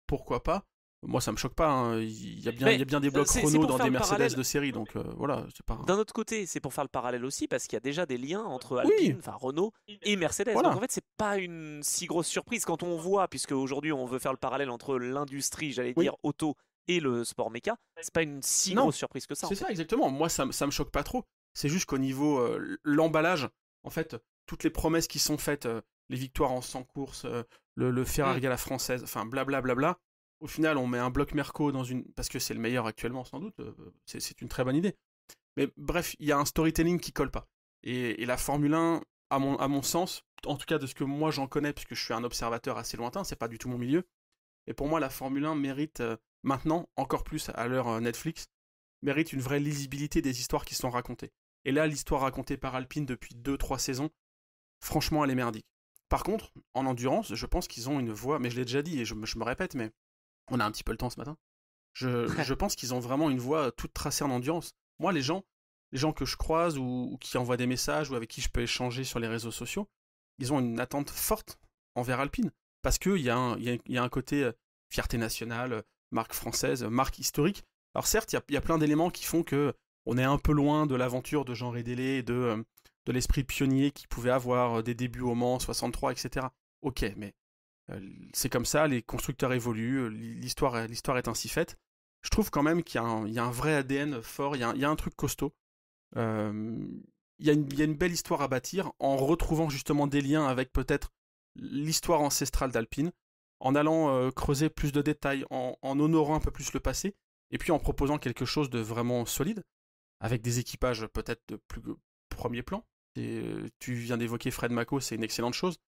pourquoi pas? Moi, ça me choque pas, hein. Il y a bien des blocs Renault dans des Mercedes de série, donc voilà. D'un autre côté, c'est pour faire le parallèle aussi, parce qu'il y a déjà des liens entre Alpine, enfin Renault et Mercedes. Voilà. Donc en fait, c'est pas une si grosse surprise quand on voit, puisque aujourd'hui on veut faire le parallèle entre l'industrie, j'allais dire auto, et le sport méca. C'est pas une si grosse surprise que ça. C'est ça, exactement. Moi, ça me choque pas trop. C'est juste qu'au niveau l'emballage, en fait, toutes les promesses qui sont faites, les victoires en 100 courses, le Ferrari à la française, enfin blablabla. Au final, on met un bloc Merco parce que c'est le meilleur actuellement, sans doute. C'est une très bonne idée. Mais bref, il y a un storytelling qui colle pas. Et la Formule 1, à mon sens, en tout cas de ce que moi j'en connais, puisque je suis un observateur assez lointain, c'est pas du tout mon milieu. Et pour moi, la Formule 1 mérite maintenant, encore plus à l'heure Netflix, mérite une vraie lisibilité des histoires qui sont racontées. Et là, l'histoire racontée par Alpine depuis 2-3 saisons, franchement, elle est merdique. Par contre, en endurance, je pense qu'ils ont une voie, mais je l'ai déjà dit et je me répète, mais on a un petit peu le temps ce matin. Je pense qu'ils ont vraiment une voie toute tracée en endurance. Moi, les gens que je croise ou qui envoient des messages ou avec qui je peux échanger sur les réseaux sociaux, ils ont une attente forte envers Alpine. Parce qu'il y a un côté fierté nationale, marque française, marque historique. Alors certes, il y a plein d'éléments qui font que on est un peu loin de l'aventure de Jean Rédélé, de l'esprit pionnier qu'il pouvait avoir, des débuts au Mans, 63, etc. Ok, mais c'est comme ça, les constructeurs évoluent, l'histoire est ainsi faite. Je trouve quand même qu'il y a un vrai ADN fort, il y a un truc costaud. Il y a une belle histoire à bâtir en retrouvant justement des liens avec peut-être l'histoire ancestrale d'Alpine, en allant creuser plus de détails, en honorant un peu plus le passé, et puis en proposant quelque chose de vraiment solide, avec des équipages peut-être de plus premier plan. Tu viens d'évoquer Fred Mako, c'est une excellente chose.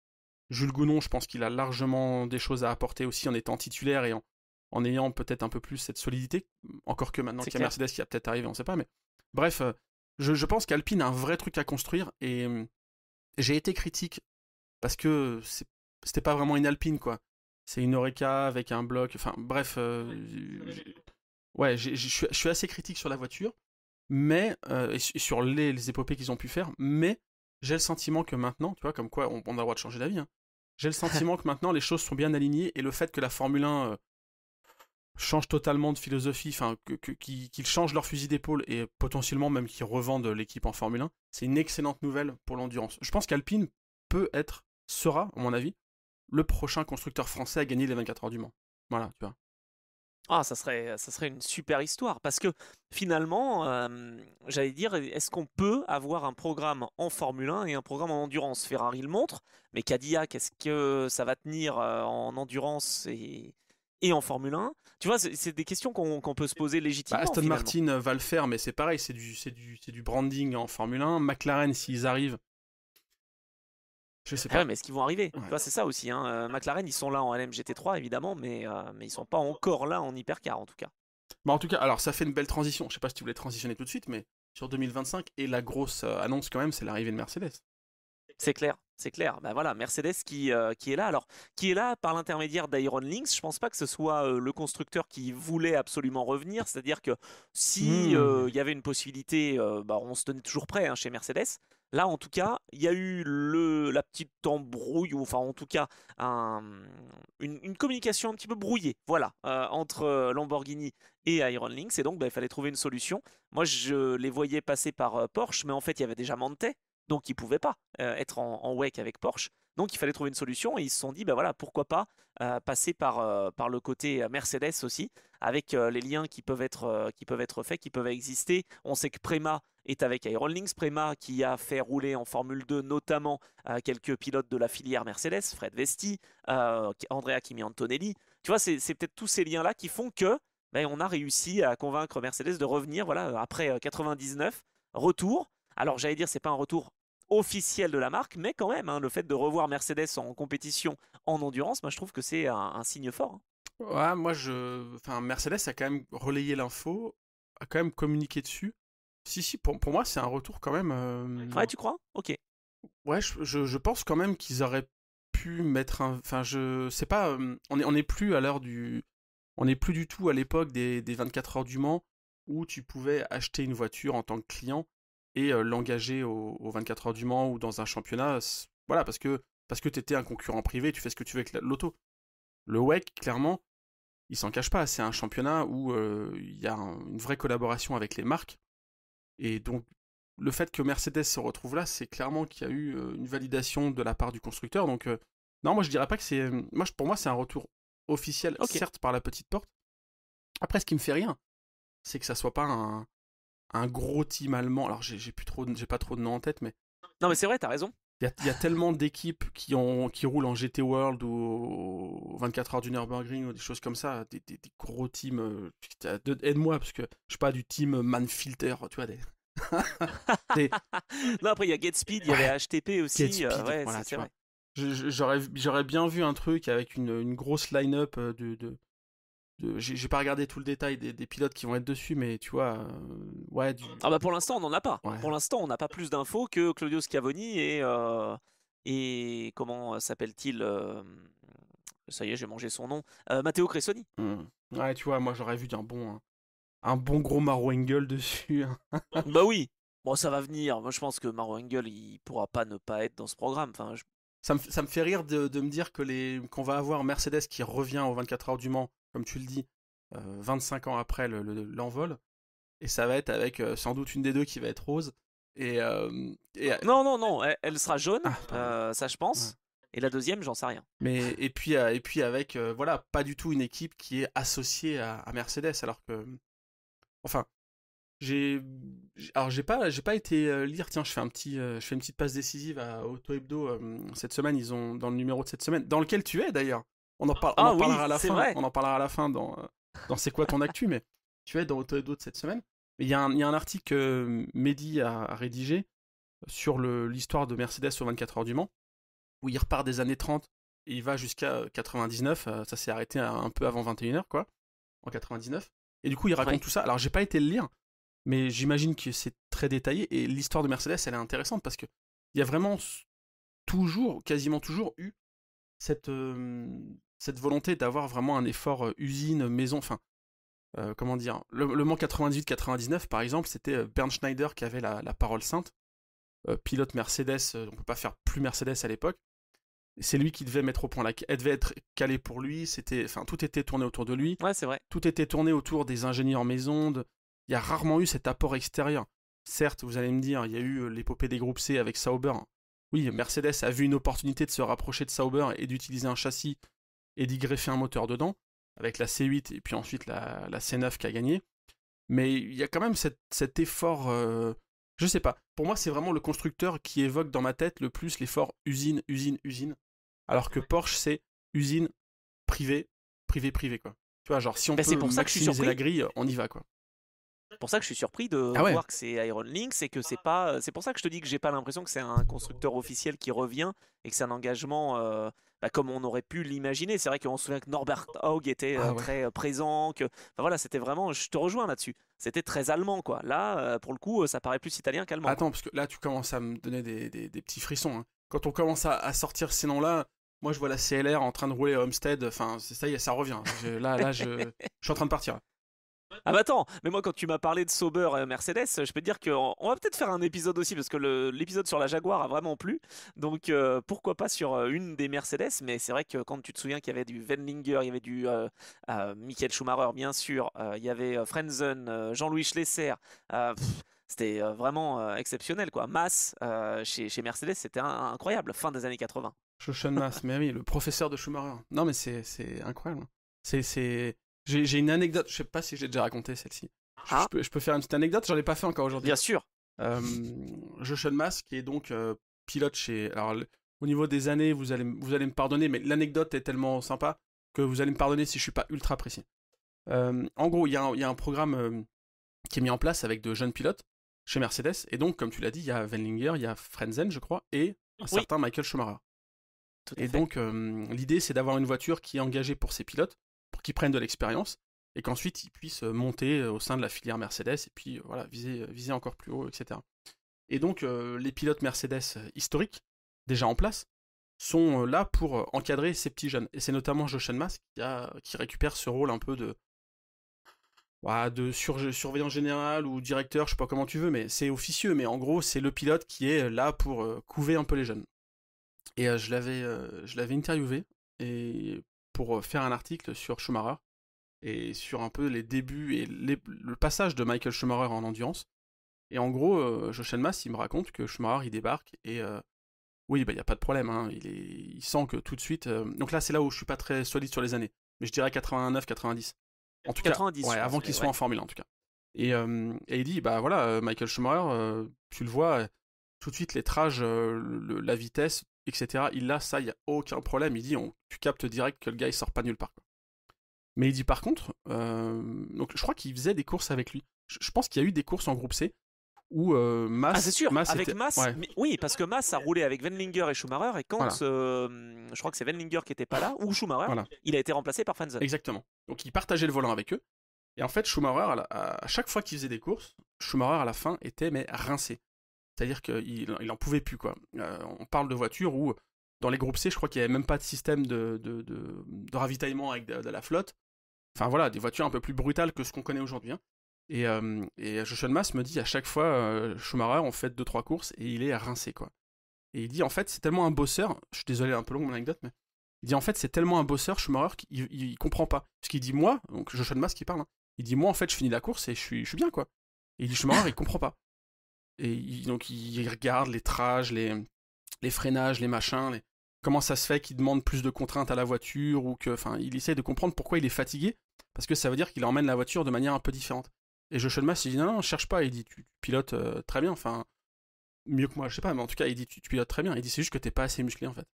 Jules Gounon, je pense qu'il a largement des choses à apporter aussi en étant titulaire et en ayant peut-être un peu plus cette solidité. Encore que maintenant qu'il y a Mercedes qui a peut-être arrivé, on ne sait pas. Mais bref, je pense qu'Alpine a un vrai truc à construire et j'ai été critique parce que c'était pas vraiment une Alpine, quoi. C'est une Oreca avec un bloc. Enfin, bref. Je suis assez critique sur la voiture. mais et sur les épopées qu'ils ont pu faire, mais j'ai le sentiment que maintenant, tu vois, comme quoi on a le droit de changer d'avis, hein, j'ai le sentiment que maintenant les choses sont bien alignées et le fait que la Formule 1 change totalement de philosophie, enfin qu'ils changent leur fusil d'épaule et potentiellement même qu'ils revendent l'équipe en Formule 1, c'est une excellente nouvelle pour l'endurance. Je pense qu'Alpine sera, à mon avis, le prochain constructeur français à gagner les 24 heures du Mans. Voilà, tu vois. Ah, ça serait une super histoire parce que finalement, j'allais dire, est-ce qu'on peut avoir un programme en Formule 1 et un programme en endurance? Ferrari le montre, mais Cadillac, est-ce que ça va tenir en endurance et en Formule 1? Tu vois, c'est des questions qu'on peut se poser légitimement. Aston finalement. Martin va le faire, mais c'est pareil, c'est du branding en Formule 1. McLaren, s'ils arrivent, je sais Ah pas. ouais, mais est-ce qu'ils vont arriver? Ouais. Tu vois, c'est ça aussi. Hein. McLaren, ils sont là en LMGT3 évidemment, mais ils sont pas encore là en hypercar en tout cas. Bah en tout cas, alors ça fait une belle transition. Je sais pas si tu voulais transitionner tout de suite, mais sur 2025, et la grosse annonce quand même, c'est l'arrivée de Mercedes. C'est clair, c'est clair. Ben voilà, Mercedes qui est là. Alors, qui est là par l'intermédiaire d'Iron Lynx. Je pense pas que ce soit le constructeur qui voulait absolument revenir. C'est-à-dire que si il y avait une possibilité, on se tenait toujours prêt hein, chez Mercedes. Là, en tout cas, il y a eu la petite embrouille, ou enfin, en tout cas, une communication un petit peu brouillée, voilà, entre Lamborghini et Iron Lynx. Et donc, il fallait trouver une solution. Moi, je les voyais passer par Porsche, mais en fait, il y avait déjà Manthey. Donc ils ne pouvaient pas être en WEC avec Porsche. Donc il fallait trouver une solution et ils se sont dit, voilà, pourquoi pas passer par le côté Mercedes aussi, avec les liens qui peuvent être faits, qui peuvent exister. On sait que Prema est avec Iron Lynx, Prema qui a fait rouler en Formule 2 notamment quelques pilotes de la filière Mercedes, Fred Vesti, Andrea Kimi Antonelli. Tu vois, c'est peut-être tous ces liens-là qui font que on a réussi à convaincre Mercedes de revenir, voilà, après 99, retour. Alors j'allais dire, c'est pas un retour officiel de la marque, mais quand même, hein, le fait de revoir Mercedes en compétition en endurance, moi je trouve que c'est un signe fort. Hein. Ouais, enfin, Mercedes a quand même relayé l'info, a quand même communiqué dessus. Si, pour moi, c'est un retour quand même. Ouais, tu crois? Ok. Ouais, je pense quand même qu'ils auraient pu mettre un. Enfin, je sais pas. On est plus à l'heure du. On n'est plus du tout à l'époque des 24 heures du Mans où tu pouvais acheter une voiture en tant que client et l'engager aux 24 heures du Mans ou dans un championnat. Voilà, parce que tu étais un concurrent privé, tu fais ce que tu veux avec l'auto. Le WEC, clairement, il s'en cache pas. C'est un championnat où il y a une vraie collaboration avec les marques. Et donc, le fait que Mercedes se retrouve là, c'est clairement qu'il y a eu une validation de la part du constructeur. Donc, non, moi je dirais pas que c'est. Pour moi, c'est un retour officiel, Ok. certes par la petite porte. Après, ce qui me fait rien, c'est que ça soit pas un gros team allemand. Alors, j'ai pas trop de noms en tête, mais Non, mais c'est vrai, t'as raison. il y a tellement d'équipes qui roulent en GT World ou 24 heures du Nürburgring ou des choses comme ça, des gros teams. Aide-moi, parce que je suis pas du team Manfilter, tu vois. Non, après il y a GetSpeed, il y avait HTP aussi. GetSpeed, Ouais, voilà, c'est tu vois. vrai. J'aurais bien vu un truc avec une grosse line-up j'ai pas regardé tout le détail des pilotes qui vont être dessus, mais tu vois, ouais, Ah bah pour l'instant on n'en a pas. ouais. Pour l'instant on n'a pas plus d'infos que Claudio Schiavoni et comment s'appelle-t-il ça y est, j'ai mangé son nom. Matteo Cressoni. Ouais, tu vois, moi j'aurais vu un bon gros Maro Engel dessus. Bah oui. Bon, ça va venir. Moi, je pense que Maro Engel, il pourra pas ne pas être dans ce programme. Enfin, Ça me fait rire de me dire qu'on va avoir Mercedes qui revient aux 24 heures du Mans, comme tu le dis, 25 ans après l'envol. Et ça va être avec sans doute une des deux qui va être rose. Non, elle sera jaune, ça je pense. Ouais. Et la deuxième, j'en sais rien. Et puis avec voilà, pas du tout une équipe qui est associée à Mercedes, alors que enfin j'ai pas été lire. Tiens, je fais une petite passe décisive à Auto Hebdo cette semaine. Ils ont dans le numéro de cette semaine, dans lequel tu es d'ailleurs. On en parlera à la fin. Vrai. On en parlera à la fin dans C'est quoi ton actu, mais tu es dans Auto Hebdo de cette semaine. Mais il y a un article que Mehdi a rédigé sur l'histoire de Mercedes aux 24 heures du Mans, où il repart des années 30 et il va jusqu'à 99. Ça s'est arrêté un peu avant 21h, quoi, en 99. Et du coup, il raconte tout ça. Alors, j'ai pas été le lire, mais j'imagine que c'est très détaillé. Et l'histoire de Mercedes, elle est intéressante parce qu'il y a vraiment quasiment toujours eu cette volonté d'avoir vraiment un effort usine, maison. Enfin, comment dire, le Mans 98-99 par exemple, c'était Bernd Schneider qui avait la parole sainte, pilote Mercedes, on peut pas faire plus Mercedes à l'époque. C'est lui qui devait mettre au point elle devait être calée pour lui, tout était tourné autour de lui. Ouais, c'est vrai. Tout était tourné autour des ingénieurs maison, il y a rarement eu cet apport extérieur. Certes, vous allez me dire, il y a eu l'épopée des groupes C avec Sauber. Oui, Mercedes a vu une opportunité de se rapprocher de Sauber et d'utiliser un châssis et d'y greffer un moteur dedans, avec la C8 et puis ensuite la C9 qui a gagné. Mais il y a quand même cet effort, je sais pas, pour moi c'est vraiment le constructeur qui évoque dans ma tête le plus l'effort usine, usine, usine, alors que Porsche c'est usine, privé, privé, privé quoi. Tu vois, genre si on peut maximiser la grille, on y va quoi. C'est pour ça que je suis surpris de voir que c'est Iron Link, c'est que c'est pas. C'est pour ça que je te dis que j'ai pas l'impression que c'est un constructeur officiel qui revient et que c'est un engagement comme on aurait pu l'imaginer. C'est vrai qu'on se souvient que Norbert Haug était très présent, que. Enfin voilà, c'était vraiment. Je te rejoins là-dessus. C'était très allemand quoi. Là, pour le coup, ça paraît plus italien qu'allemand. Attends, parce que là, tu commences à me donner des petits frissons. Hein. Quand on commence à sortir ces noms-là. Moi, je vois la CLR en train de rouler à Homestead. Enfin, ça y est, ça revient. Là, je suis en train de partir. Ah bah attends, mais moi quand tu m'as parlé de Sauber et Mercedes, je peux te dire qu'on va peut-être faire un épisode aussi parce que l'épisode sur la Jaguar a vraiment plu. Donc pourquoi pas sur une des Mercedes, mais c'est vrai que quand tu te souviens qu'il y avait du Wendlinger, il y avait du Michael Schumacher bien sûr, il y avait Frentzen, Jean-Louis Schlesser, c'était vraiment exceptionnel quoi. Mass chez Mercedes, c'était incroyable, fin des années 80. Jochen Mass, mais oui, le professeur de Schumacher. Non mais c'est incroyable. J'ai une anecdote, je sais pas si j'ai déjà raconté celle-ci. Je peux faire une petite anecdote, j'en ai pas fait encore aujourd'hui. Bien sûr. Jochen Mass, qui est donc pilote chez... Alors, au niveau des années, vous allez me pardonner, mais l'anecdote est tellement sympa que vous allez me pardonner si je suis pas ultra précis. En gros, il y a un programme qui est mis en place avec de jeunes pilotes chez Mercedes, et donc, comme tu l'as dit, il y a Wendlinger, il y a Frentzen, je crois, et un certain Michael Schumacher. Et donc, l'idée, c'est d'avoir une voiture qui est engagée pour ces pilotes, pour qu'ils prennent de l'expérience, et qu'ensuite ils puissent monter au sein de la filière Mercedes, et puis voilà, viser encore plus haut, etc. Et donc, les pilotes Mercedes historiques, déjà en place, sont là pour encadrer ces petits jeunes. Et c'est notamment Jochen Mass qui récupère ce rôle un peu de surveillant général ou directeur, je sais pas comment tu veux, mais c'est officieux, mais en gros, c'est le pilote qui est là pour couver un peu les jeunes. Et je l'avais interviewé et pour faire un article sur Schumacher et sur un peu les débuts et le passage de Michael Schumacher en endurance. Et en gros, Jochen Mass, il me raconte que Schumacher, il débarque et oui, bah, il n'y a pas de problème. Hein, il sent que tout de suite... donc là, c'est là où je suis pas très solide sur les années. Mais je dirais 89, 90. En tout 90, cas, avant qu'il soit en Formule 1, en tout cas. Et il dit, bah voilà, Michael Schumacher, tu le vois, tout de suite, les trages, la vitesse, etc. Il a ça, il n'y a aucun problème. Il dit, tu captes direct que le gars, il sort pas nulle part. Quoi. Mais il dit, par contre, donc je crois qu'il faisait des courses avec lui. Je pense qu'il y a eu des courses en groupe C où Mass... Ah c'est sûr, avec était... Mass, ouais. oui, parce que Mass a roulé avec Wendlinger et Schumacher, et quand je crois que c'est Wendlinger qui était pas là, ou Schumacher, il a été remplacé par Frentzen. Exactement. Donc il partageait le volant avec eux, et en fait Schumacher, à chaque fois qu'il faisait des courses, Schumacher à la fin était rincé. C'est-à-dire qu'il en pouvait plus, quoi. On parle de voitures où, dans les groupes C, je crois qu'il n'y avait même pas de système de ravitaillement avec de la flotte. Enfin voilà, des voitures un peu plus brutales que ce qu'on connaît aujourd'hui. Hein. Et Jochen Mass me dit à chaque fois, Schumacher, on fait 2-3 courses et il est rincé, quoi. Et il dit, en fait, c'est tellement un bosseur, je suis désolé, un peu long mon anecdote, mais il dit, en fait, c'est tellement un bosseur, Schumacher, qu'il comprend pas. Parce qu'il dit, moi, donc Jochen Mass qui parle, hein, il dit, moi, en fait, je finis la course et je suis bien, quoi. Et il dit, Schumacher, il comprend pas. Et donc, il regarde les trages, les freinages, les machins, comment ça se fait qu'il demande plus de contraintes à la voiture, ou que, enfin, il essaie de comprendre pourquoi il est fatigué, parce que ça veut dire qu'il emmène la voiture de manière un peu différente. Et Jochen Mass, il dit non, cherche pas. Il dit tu pilotes très bien, enfin mieux que moi, je sais pas, mais en tout cas, il dit tu pilotes très bien. Il dit c'est juste que t'es pas assez musclé en fait.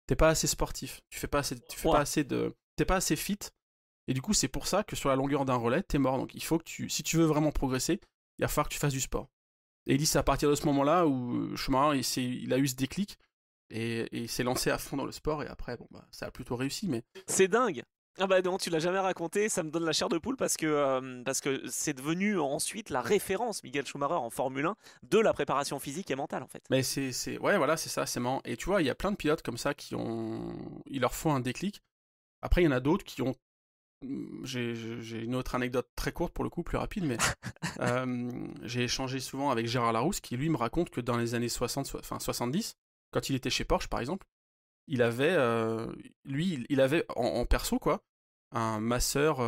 T'es pas assez sportif. Tu fais pas assez, t'es pas assez fit. Et du coup, c'est pour ça que sur la longueur d'un relais, t'es mort. Donc il faut que si tu veux vraiment progresser, il va falloir que tu fasses du sport. Et il dit c'est à partir de ce moment-là où Schumacher, il a eu ce déclic et il s'est lancé à fond dans le sport. Et après, bon bah ça a plutôt réussi, mais c'est dingue. Ah bah non, tu l'as jamais raconté, ça me donne la chair de poule parce que c'est devenu ensuite la référence, Michael Schumacher en Formule 1, de la préparation physique et mentale en fait. Mais ouais voilà, c'est ça, c'est marrant. Et tu vois, il y a plein de pilotes comme ça il leur faut un déclic. Après, il y en a d'autres qui ont j'ai une autre anecdote très courte pour le coup, plus rapide, mais j'ai échangé souvent avec Gérard Larousse qui lui me raconte que dans les années 60, enfin 70, quand il était chez Porsche par exemple, il avait, il avait en perso quoi, un masseur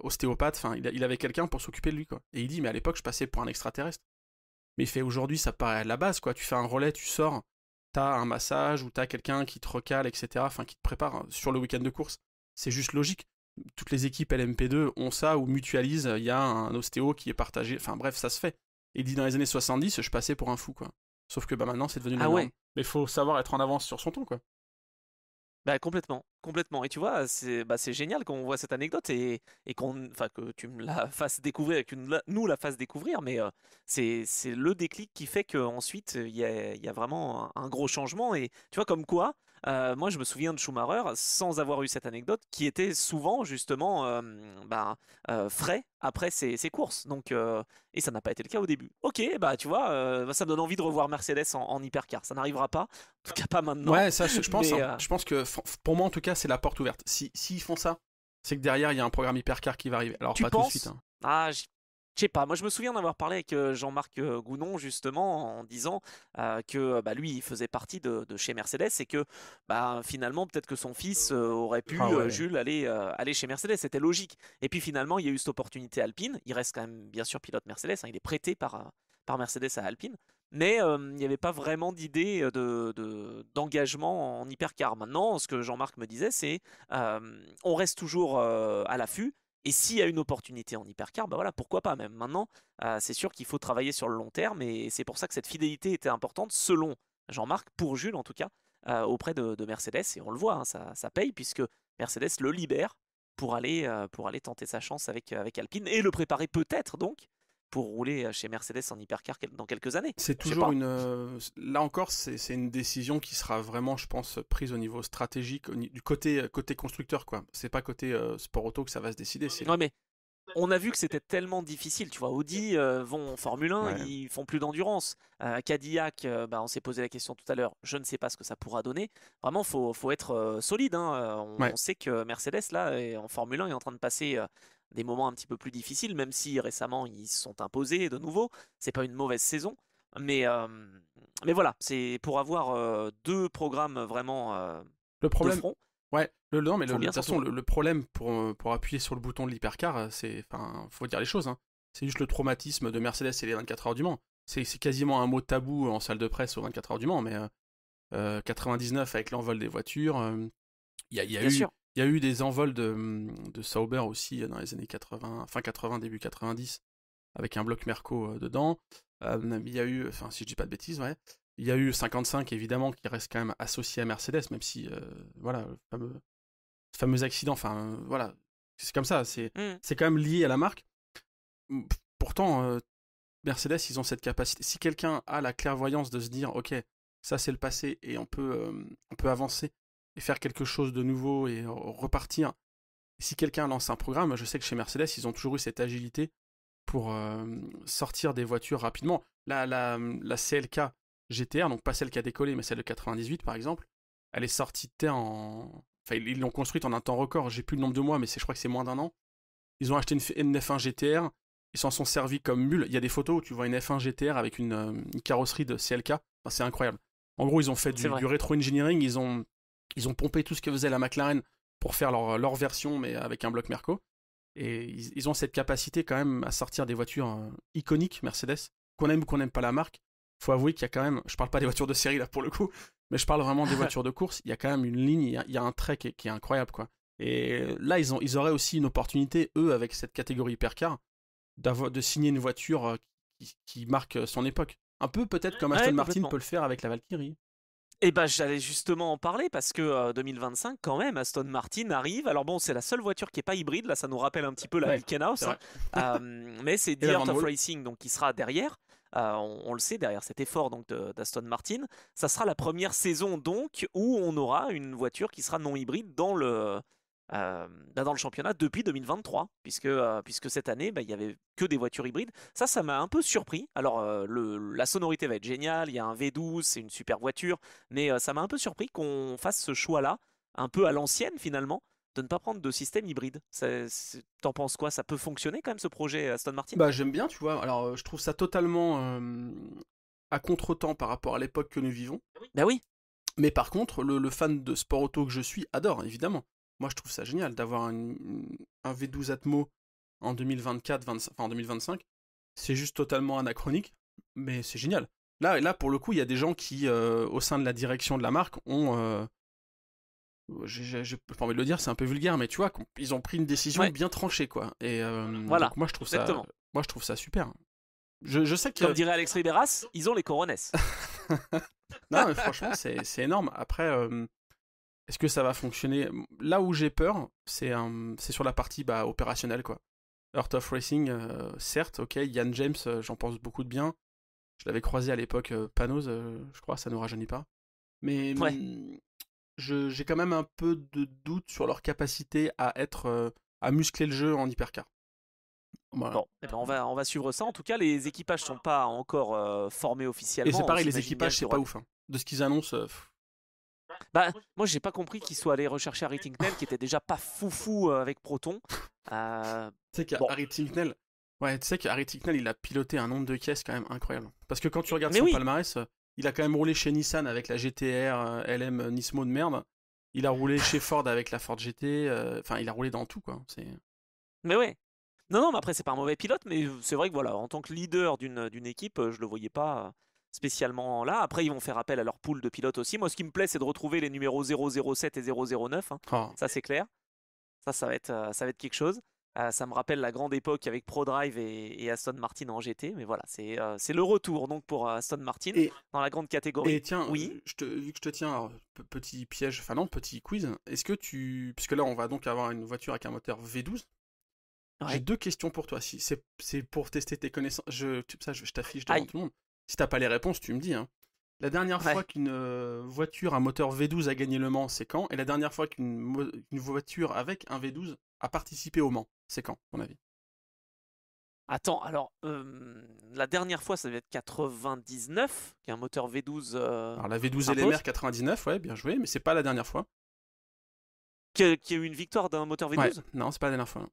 ostéopathe, enfin il avait quelqu'un pour s'occuper de lui quoi. Et il dit mais à l'époque je passais pour un extraterrestre. Mais il fait aujourd'hui ça paraît à la base quoi, tu fais un relais, tu sors, t'as un massage ou t'as quelqu'un qui te recale etc. Enfin qui te prépare sur le week-end de course. C'est juste logique. Toutes les équipes LMP2 ont ça ou mutualisent, il y a un ostéo qui est partagé, enfin bref ça se fait. Et il dit dans les années 70 je passais pour un fou quoi. Sauf que bah maintenant c'est devenu la Ah norme. ouais. Mais il faut savoir être en avance sur son temps quoi. Bah complètement, complètement. Et tu vois, c'est génial qu'on voit cette anecdote et enfin que tu me la fasses découvrir et que nous la fasses découvrir, mais c'est le déclic qui fait qu'ensuite il y a vraiment un gros changement. Et tu vois, comme quoi, moi je me souviens de Schumacher sans avoir eu cette anecdote, qui était souvent justement frais après ses courses. Donc, et ça n'a pas été le cas au début. Ok, bah tu vois, ça me donne envie de revoir Mercedes en hypercar. Ça n'arrivera pas, en tout cas pas maintenant. Ouais, ça, je pense. Mais, Hein. Je pense que pour moi, en tout cas, c'est la porte ouverte. S'ils font ça, c'est que derrière, il y a un programme hypercar qui va arriver. Alors, tu pas tout de penses? suite. Hein. Ah, je sais pas. Moi, je me souviens d'avoir parlé avec Jean-Marc Gounon justement en disant que bah, lui, il faisait partie de chez Mercedes et que bah, finalement, peut-être que son fils aurait pu, Ah ouais. Jules, aller chez Mercedes. C'était logique. Et puis finalement, il y a eu cette opportunité Alpine. Il reste quand même bien sûr pilote Mercedes. Hein, il est prêté par Mercedes à Alpine. Mais il n'y avait pas vraiment d'idée d'engagement en hypercar. Maintenant, ce que Jean-Marc me disait, c'est on reste toujours à l'affût. Et s'il y a une opportunité en hypercar, bah voilà, pourquoi pas même. Maintenant, c'est sûr qu'il faut travailler sur le long terme et c'est pour ça que cette fidélité était importante, selon Jean-Marc, pour Jules en tout cas, auprès de Mercedes. Et on le voit, hein, ça paye puisque Mercedes le libère pour aller tenter sa chance avec Alpine et le préparer peut-être donc pour rouler chez Mercedes en hypercar dans quelques années. C'est Je sais toujours pas. une. Là encore, c'est une décision qui sera vraiment, je pense, prise au niveau stratégique, du côté constructeur, quoi. C'est pas côté sport auto que ça va se décider. Ouais, mais on a vu que c'était tellement difficile, tu vois. Audi vont en Formule 1, Ouais. ils font plus d'endurance. Cadillac, bah, on s'est posé la question tout à l'heure, je ne sais pas ce que ça pourra donner. Vraiment, faut être solide. Hein. Ouais. On sait que Mercedes, là, en Formule 1, est en train de passer des moments un petit peu plus difficiles, même si récemment ils se sont imposés de nouveau. C'est pas une mauvaise saison. Mais, euh, mais voilà, c'est pour avoir deux programmes vraiment Le de problème. front. Ouais. Non, mais de Faut bien toute façon, s'entourer. le problème pour appuyer sur le bouton de l'hypercar, c'est. Enfin, faut dire les choses. Hein. C'est juste le traumatisme de Mercedes et les 24 heures du Mans. C'est quasiment un mot tabou en salle de presse aux 24 heures du Mans, mais 99 avec l'envol des voitures. Bien sûr. Il y a eu des envols de Sauber aussi dans les années 80, fin 80, début 90, avec un bloc Merco dedans. Il y a eu, enfin si je dis pas de bêtises, ouais, il y a eu 55 évidemment qui reste quand même associé à Mercedes, même si, voilà, le fameux accident, enfin voilà, c'est comme ça, Hmm. c'est quand même lié à la marque. Pourtant, Mercedes, ils ont cette capacité. Si quelqu'un a la clairvoyance de se dire, ok, ça c'est le passé et on peut avancer et faire quelque chose de nouveau et repartir. Si quelqu'un lance un programme, je sais que chez Mercedes, ils ont toujours eu cette agilité pour sortir des voitures rapidement. La CLK GTR, donc pas celle qui a décollé, mais celle de 98 par exemple, elle est sortie de terre en. Enfin, ils l'ont construite en un temps record. J'ai plus le nombre de mois, mais je crois que c'est moins d'un an. Ils ont acheté une F1 GTR. Ils s'en sont servis comme mule. Il y a des photos où tu vois une F1 GTR avec une carrosserie de CLK. Enfin, c'est incroyable. En gros, ils ont fait C'est vrai. du rétro-engineering. Ils ont pompé tout ce que faisait la McLaren pour faire leur version, mais avec un bloc Merco. Et ils ont cette capacité quand même à sortir des voitures iconiques Mercedes, qu'on aime ou qu'on n'aime pas la marque. Faut avouer qu'il y a quand même, je parle pas des voitures de série là pour le coup, mais je parle vraiment des voitures de course. Il y a quand même une ligne, il y a un trait qui est incroyable quoi. Et là, ils auraient aussi une opportunité, eux, avec cette catégorie hypercar, de signer une voiture qui marque son époque. Un peu peut-être comme Ouais, Aston Martin complètement. peut le faire avec la Valkyrie. Et bah j'allais justement en parler parce que 2025 quand même Aston Martin arrive. Alors bon c'est la seule voiture qui est pas hybride, là ça nous rappelle un petit peu la Ouais, Glickenhaus, c'est hein. vrai. Mais c'est Et The la Art Van of Wall. Racing donc qui sera derrière. On le sait derrière cet effort donc d'Aston Martin. Ça sera la première saison donc où on aura une voiture qui sera non hybride dans le championnat depuis 2023 puisque cette année bah, il y avait que des voitures hybrides. Ça m'a un peu surpris. Alors la sonorité va être géniale, il y a un V12, c'est une super voiture, mais ça m'a un peu surpris qu'on fasse ce choix-là, un peu à l'ancienne finalement. de ne pas prendre de système hybride. T'en penses quoi? Ça peut fonctionner quand même ce projet Aston Martin? Bah j'aime bien, tu vois. Alors je trouve ça totalement à contre-temps par rapport à l'époque que nous vivons. Bah oui. Mais par contre, le fan de sport auto que je suis adore, évidemment. Moi je trouve ça génial d'avoir un V12 Atmo en 2024, enfin en 2025. C'est juste totalement anachronique, mais c'est génial. Là, pour le coup, il y a des gens qui, au sein de la direction de la marque, ont... j'ai pas envie de le dire, c'est un peu vulgaire, mais tu vois, ils ont pris une décision bien tranchée, quoi. Et voilà, donc moi, je trouve ça super. Je sais que... Comme dirait Alex Riberas, ils ont les corones. Non, mais franchement, c'est énorme. Après, est-ce que ça va fonctionner? Là où j'ai peur, c'est sur la partie opérationnelle, quoi. Earth of Racing, certes, ok, Ian James, j'en pense beaucoup de bien. Je l'avais croisé à l'époque, Panos, je crois, ça ne nous rajeunit pas. Mais j'ai quand même un peu de doute sur leur capacité à muscler le jeu en hypercar. Voilà. Bon, eh ben on va suivre ça. En tout cas, les équipages sont pas encore formés officiellement. Et c'est pareil, les équipages, c'est pas ouf. Hein. De ce qu'ils annoncent... Bah, moi, j'ai pas compris qu'ils soient allés rechercher Harry Tincknell, qui était déjà pas foufou avec Proton. Tu sais qu'Harry Tincknell... Ouais, tu sais qu'Harry Tincknell, il a piloté un nombre de caisses quand même incroyable. Parce que quand tu regardes son palmarès, il a quand même roulé chez Nissan avec la GTR LM Nismo de merde. Il a roulé chez Ford avec la Ford GT. Enfin, il a roulé dans tout, quoi. Mais ouais. Non, mais après, c'est pas un mauvais pilote, mais c'est vrai que voilà, en tant que leader d'une équipe, je le voyais pas spécialement là. Après, ils vont faire appel à leur pool de pilotes aussi. Moi, ce qui me plaît, c'est de retrouver les numéros 007 et 009. Hein. Oh. Ça, c'est clair. Ça va être quelque chose. Ça me rappelle la grande époque avec ProDrive et Aston Martin en GT, mais voilà, c'est le retour donc pour Aston Martin dans la grande catégorie. Et tiens, vu que je te tiens, alors, petit piège, enfin non, petit quiz, est-ce que puisque là on va donc avoir une voiture avec un moteur V12, j'ai 2 questions pour toi, si c'est pour tester tes connaissances, je t'affiche devant tout le monde, si t'as pas les réponses tu me dis, hein. La dernière fois qu'une voiture à moteur V12 a gagné Le Mans, c'est quand? Et la dernière fois qu'une voiture avec un V12 a participé au Mans, c'est quand, à ton avis? Attends, alors, la dernière fois, ça devait être 99, qui est un moteur V12. Alors la V12 LMR 99, ouais, bien joué, mais c'est pas la dernière fois. Qui a eu une victoire d'un moteur V12? Ouais, non, c'est pas la dernière fois.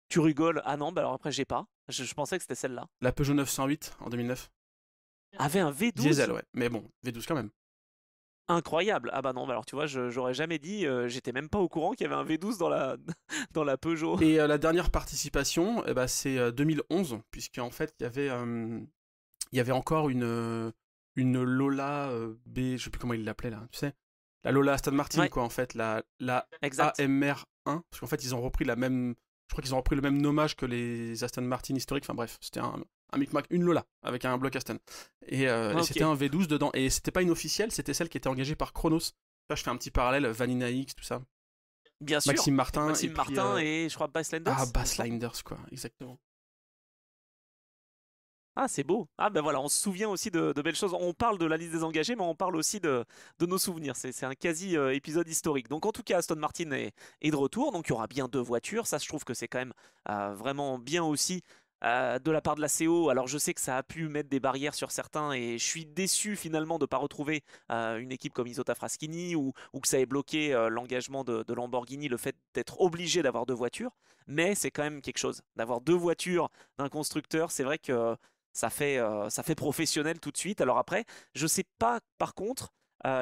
Tu rigoles? Ah non, bah alors après, j'ai pas. Je pensais que c'était celle-là. La Peugeot 908 en 2009. Avait un V12? Diesel, ouais, mais bon, V12 quand même. Incroyable. Ah bah non, bah alors tu vois, j'aurais jamais dit, j'étais même pas au courant qu'il y avait un V12 dans la Peugeot. Et la dernière participation, c'est 2011, puisqu'en fait, il y avait encore une Lola B, je sais plus comment il l'appelait là, tu sais, la Lola Aston Martin, quoi, en fait, la AMR1, parce qu'en fait, ils ont repris je crois qu'ils ont repris le même nommage que les Aston Martin historiques, enfin bref, c'était un micmac, une Lola, avec un bloc Aston. Et c'était un V12 dedans, et c'était pas une officielle, c'était celle qui était engagée par Chronos. Là, je fais un petit parallèle, Vanina X, tout ça. Bien sûr. Maxime Martin. Et je crois Bas Lenders. Ah, Bas Lenders, quoi, exactement. Ah, c'est beau. Ah, ben voilà, on se souvient aussi de belles choses. On parle de la liste des engagés, mais on parle aussi de nos souvenirs. C'est un quasi épisode historique. Donc, en tout cas, Aston Martin est de retour. Donc, il y aura bien 2 voitures. Ça, je trouve que c'est quand même vraiment bien aussi de la part de la CO. Alors, je sais que ça a pu mettre des barrières sur certains et je suis déçu finalement de ne pas retrouver une équipe comme Isotta Fraschini ou que ça ait bloqué l'engagement de Lamborghini, le fait d'être obligé d'avoir 2 voitures. Mais c'est quand même quelque chose. D'avoir 2 voitures d'un constructeur, c'est vrai que ça fait professionnel tout de suite. Alors après, je sais pas par contre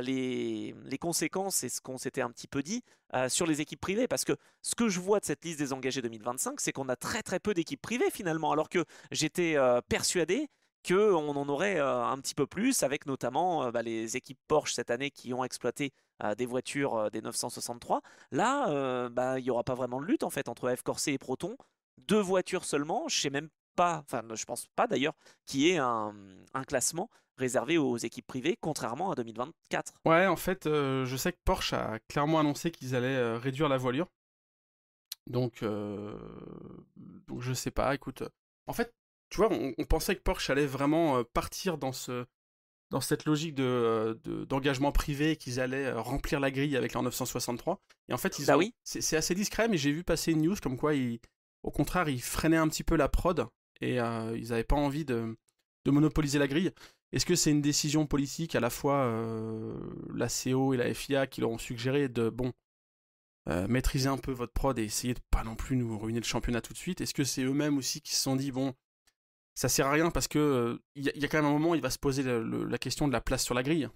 les conséquences et ce qu'on s'était un petit peu dit sur les équipes privées, parce que ce que je vois de cette liste des engagés 2025, c'est qu'on a très très peu d'équipes privées finalement, alors que j'étais persuadé qu'on en aurait un petit peu plus, avec notamment les équipes Porsche cette année qui ont exploité des voitures des 963. Là, il n'y aura pas vraiment de lutte en fait entre F-Corset et Proton. 2 voitures seulement, je sais même pas, enfin je pense pas d'ailleurs qu'il y ait un classement réservé aux équipes privées, contrairement à 2024. Ouais, en fait, je sais que Porsche a clairement annoncé qu'ils allaient réduire la voilure. Donc je sais pas, écoute. En fait, tu vois, on pensait que Porsche allait vraiment partir dans cette logique d'engagement privé, qu'ils allaient remplir la grille avec leur 963. Et en fait, c'est assez discret, mais j'ai vu passer une news comme quoi, au contraire, ils freinaient un petit peu la prod et ils n'avaient pas envie de monopoliser la grille. Est-ce que c'est une décision politique, à la fois la CO et la FIA qui leur ont suggéré maîtriser un peu votre prod et essayer de pas non plus nous ruiner le championnat tout de suite? Est-ce que c'est eux-mêmes aussi qui se sont dit, bon, ça sert à rien parce que y a quand même un moment où il va se poser la question de la place sur la grille.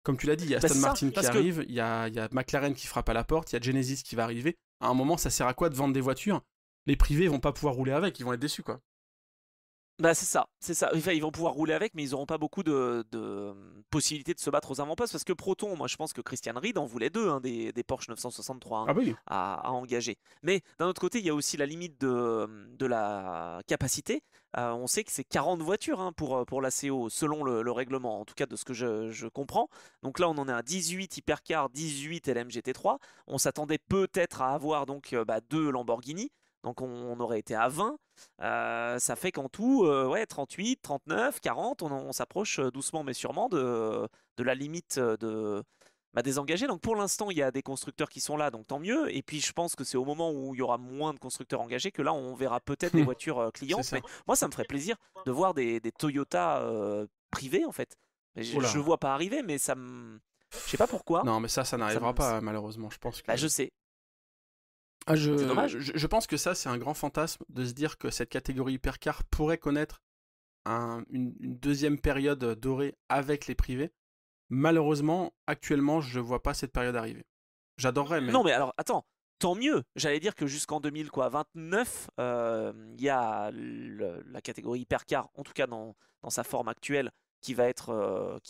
Comme tu l'as dit, il y a Aston Martin qui arrive, il y a McLaren qui frappe à la porte, il y a Genesis qui va arriver. À un moment, ça sert à quoi de vendre des voitures? Les privés vont pas pouvoir rouler avec, ils vont être déçus, quoi. Bah c'est ça. Enfin, ils vont pouvoir rouler avec, mais ils n'auront pas beaucoup de possibilités de se battre aux avant-postes parce que Proton, moi je pense que Christian Ried en voulait deux, hein, des Porsche 963 hein, Ah oui. à engager. Mais d'un autre côté, il y a aussi la limite de la capacité. On sait que c'est 40 voitures hein, pour la CO selon le règlement, en tout cas de ce que je comprends. Donc là, on en est à 18 Hypercar, 18 LMGT3. On s'attendait peut-être à avoir donc deux Lamborghini. Donc on aurait été à 20. Ça fait qu'en tout, ouais, 38, 39, 40, on s'approche doucement mais sûrement de la limite des engagés. Donc pour l'instant, il y a des constructeurs qui sont là, donc tant mieux. Et puis je pense que c'est au moment où il y aura moins de constructeurs engagés que là, on verra peut-être des voitures clientes. Mais moi, ça me ferait plaisir de voir des Toyota privés, en fait. Je ne vois pas arriver, mais ça me... Je sais pas pourquoi. Non, mais ça n'arrivera pas, malheureusement. Je pense que... Bah, je sais. Ah, c'est dommage. Je pense que ça, c'est un grand fantasme de se dire que cette catégorie hypercar pourrait connaître une deuxième période dorée avec les privés. Malheureusement, actuellement, je ne vois pas cette période arriver. J'adorerais, mais... Non, mais alors, attends, tant mieux. J'allais dire que jusqu'en 2029, il y a la catégorie hypercar, en tout cas dans sa forme actuelle, qui va être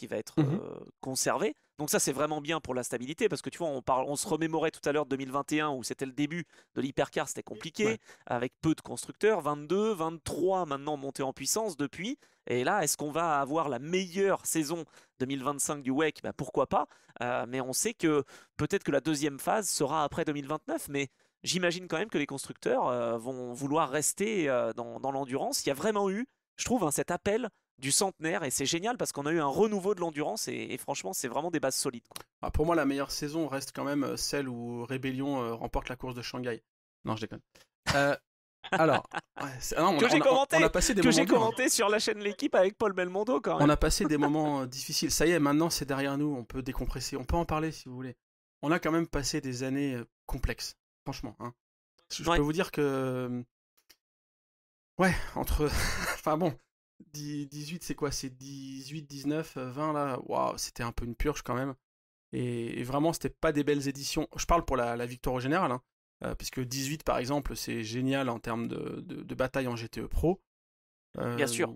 conservée. Donc ça, c'est vraiment bien pour la stabilité, parce que tu vois, on se remémorait tout à l'heure de 2021, où c'était le début de l'hypercar, c'était compliqué, Ouais. avec peu de constructeurs, 22, 23 maintenant montés en puissance depuis. Et là, est-ce qu'on va avoir la meilleure saison 2025 du WEC? Pourquoi pas, mais on sait que peut-être que la deuxième phase sera après 2029, mais j'imagine quand même que les constructeurs vont vouloir rester dans l'endurance. Il y a vraiment eu, je trouve, cet appel du centenaire et c'est génial parce qu'on a eu un renouveau de l'endurance et franchement, c'est vraiment des bases solides, quoi. Ah, pour moi, la meilleure saison reste quand même celle où Rébellion remporte la course de Shanghai. Non, je déconne. Alors, non, que j'ai commenté, on a passé des moments commenté sur la chaîne L'équipe avec Paul Belmondo quand même. On a passé des moments difficiles. Ça y est, maintenant c'est derrière nous. On peut décompresser. On peut en parler si vous voulez. On a quand même passé des années complexes. Franchement. Hein. Je peux vous dire que... Ouais, entre... enfin bon, 18 c'est quoi? C'est 18, 19, 20 là. Waouh, c'était un peu une purge quand même. Et vraiment, c'était pas des belles éditions. Je parle pour la victoire au général. Hein. Puisque 18 par exemple, c'est génial en termes de bataille en GTE Pro. Bien sûr.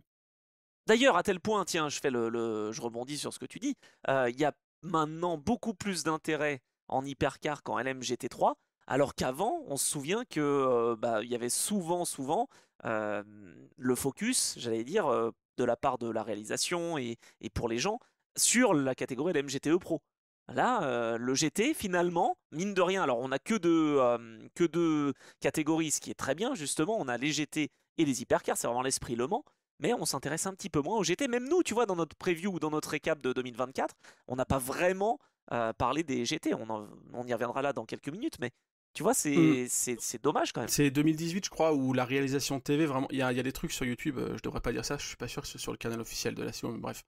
D'ailleurs, à tel point, tiens, je rebondis sur ce que tu dis, il y a maintenant beaucoup plus d'intérêt en hypercar qu'en LMGT3, alors qu'avant, on se souvient que il y avait souvent le focus, j'allais dire, de la part de la réalisation et pour les gens, sur la catégorie LMGTE Pro. Là, le GT, finalement, mine de rien, alors on n'a que deux catégories, ce qui est très bien, justement, on a les GT et les hypercars, c'est vraiment l'esprit Le Mans, mais on s'intéresse un petit peu moins au GT. Même nous, tu vois, dans notre preview ou dans notre récap de 2024, on n'a pas vraiment parlé des GT. On y reviendra là dans quelques minutes, mais tu vois, c'est dommage quand même. C'est 2018, je crois, où la réalisation TV, vraiment, il y a des trucs sur YouTube, je devrais pas dire ça, je suis pas sûr que c'est sur le canal officiel de la CEO, mais bref.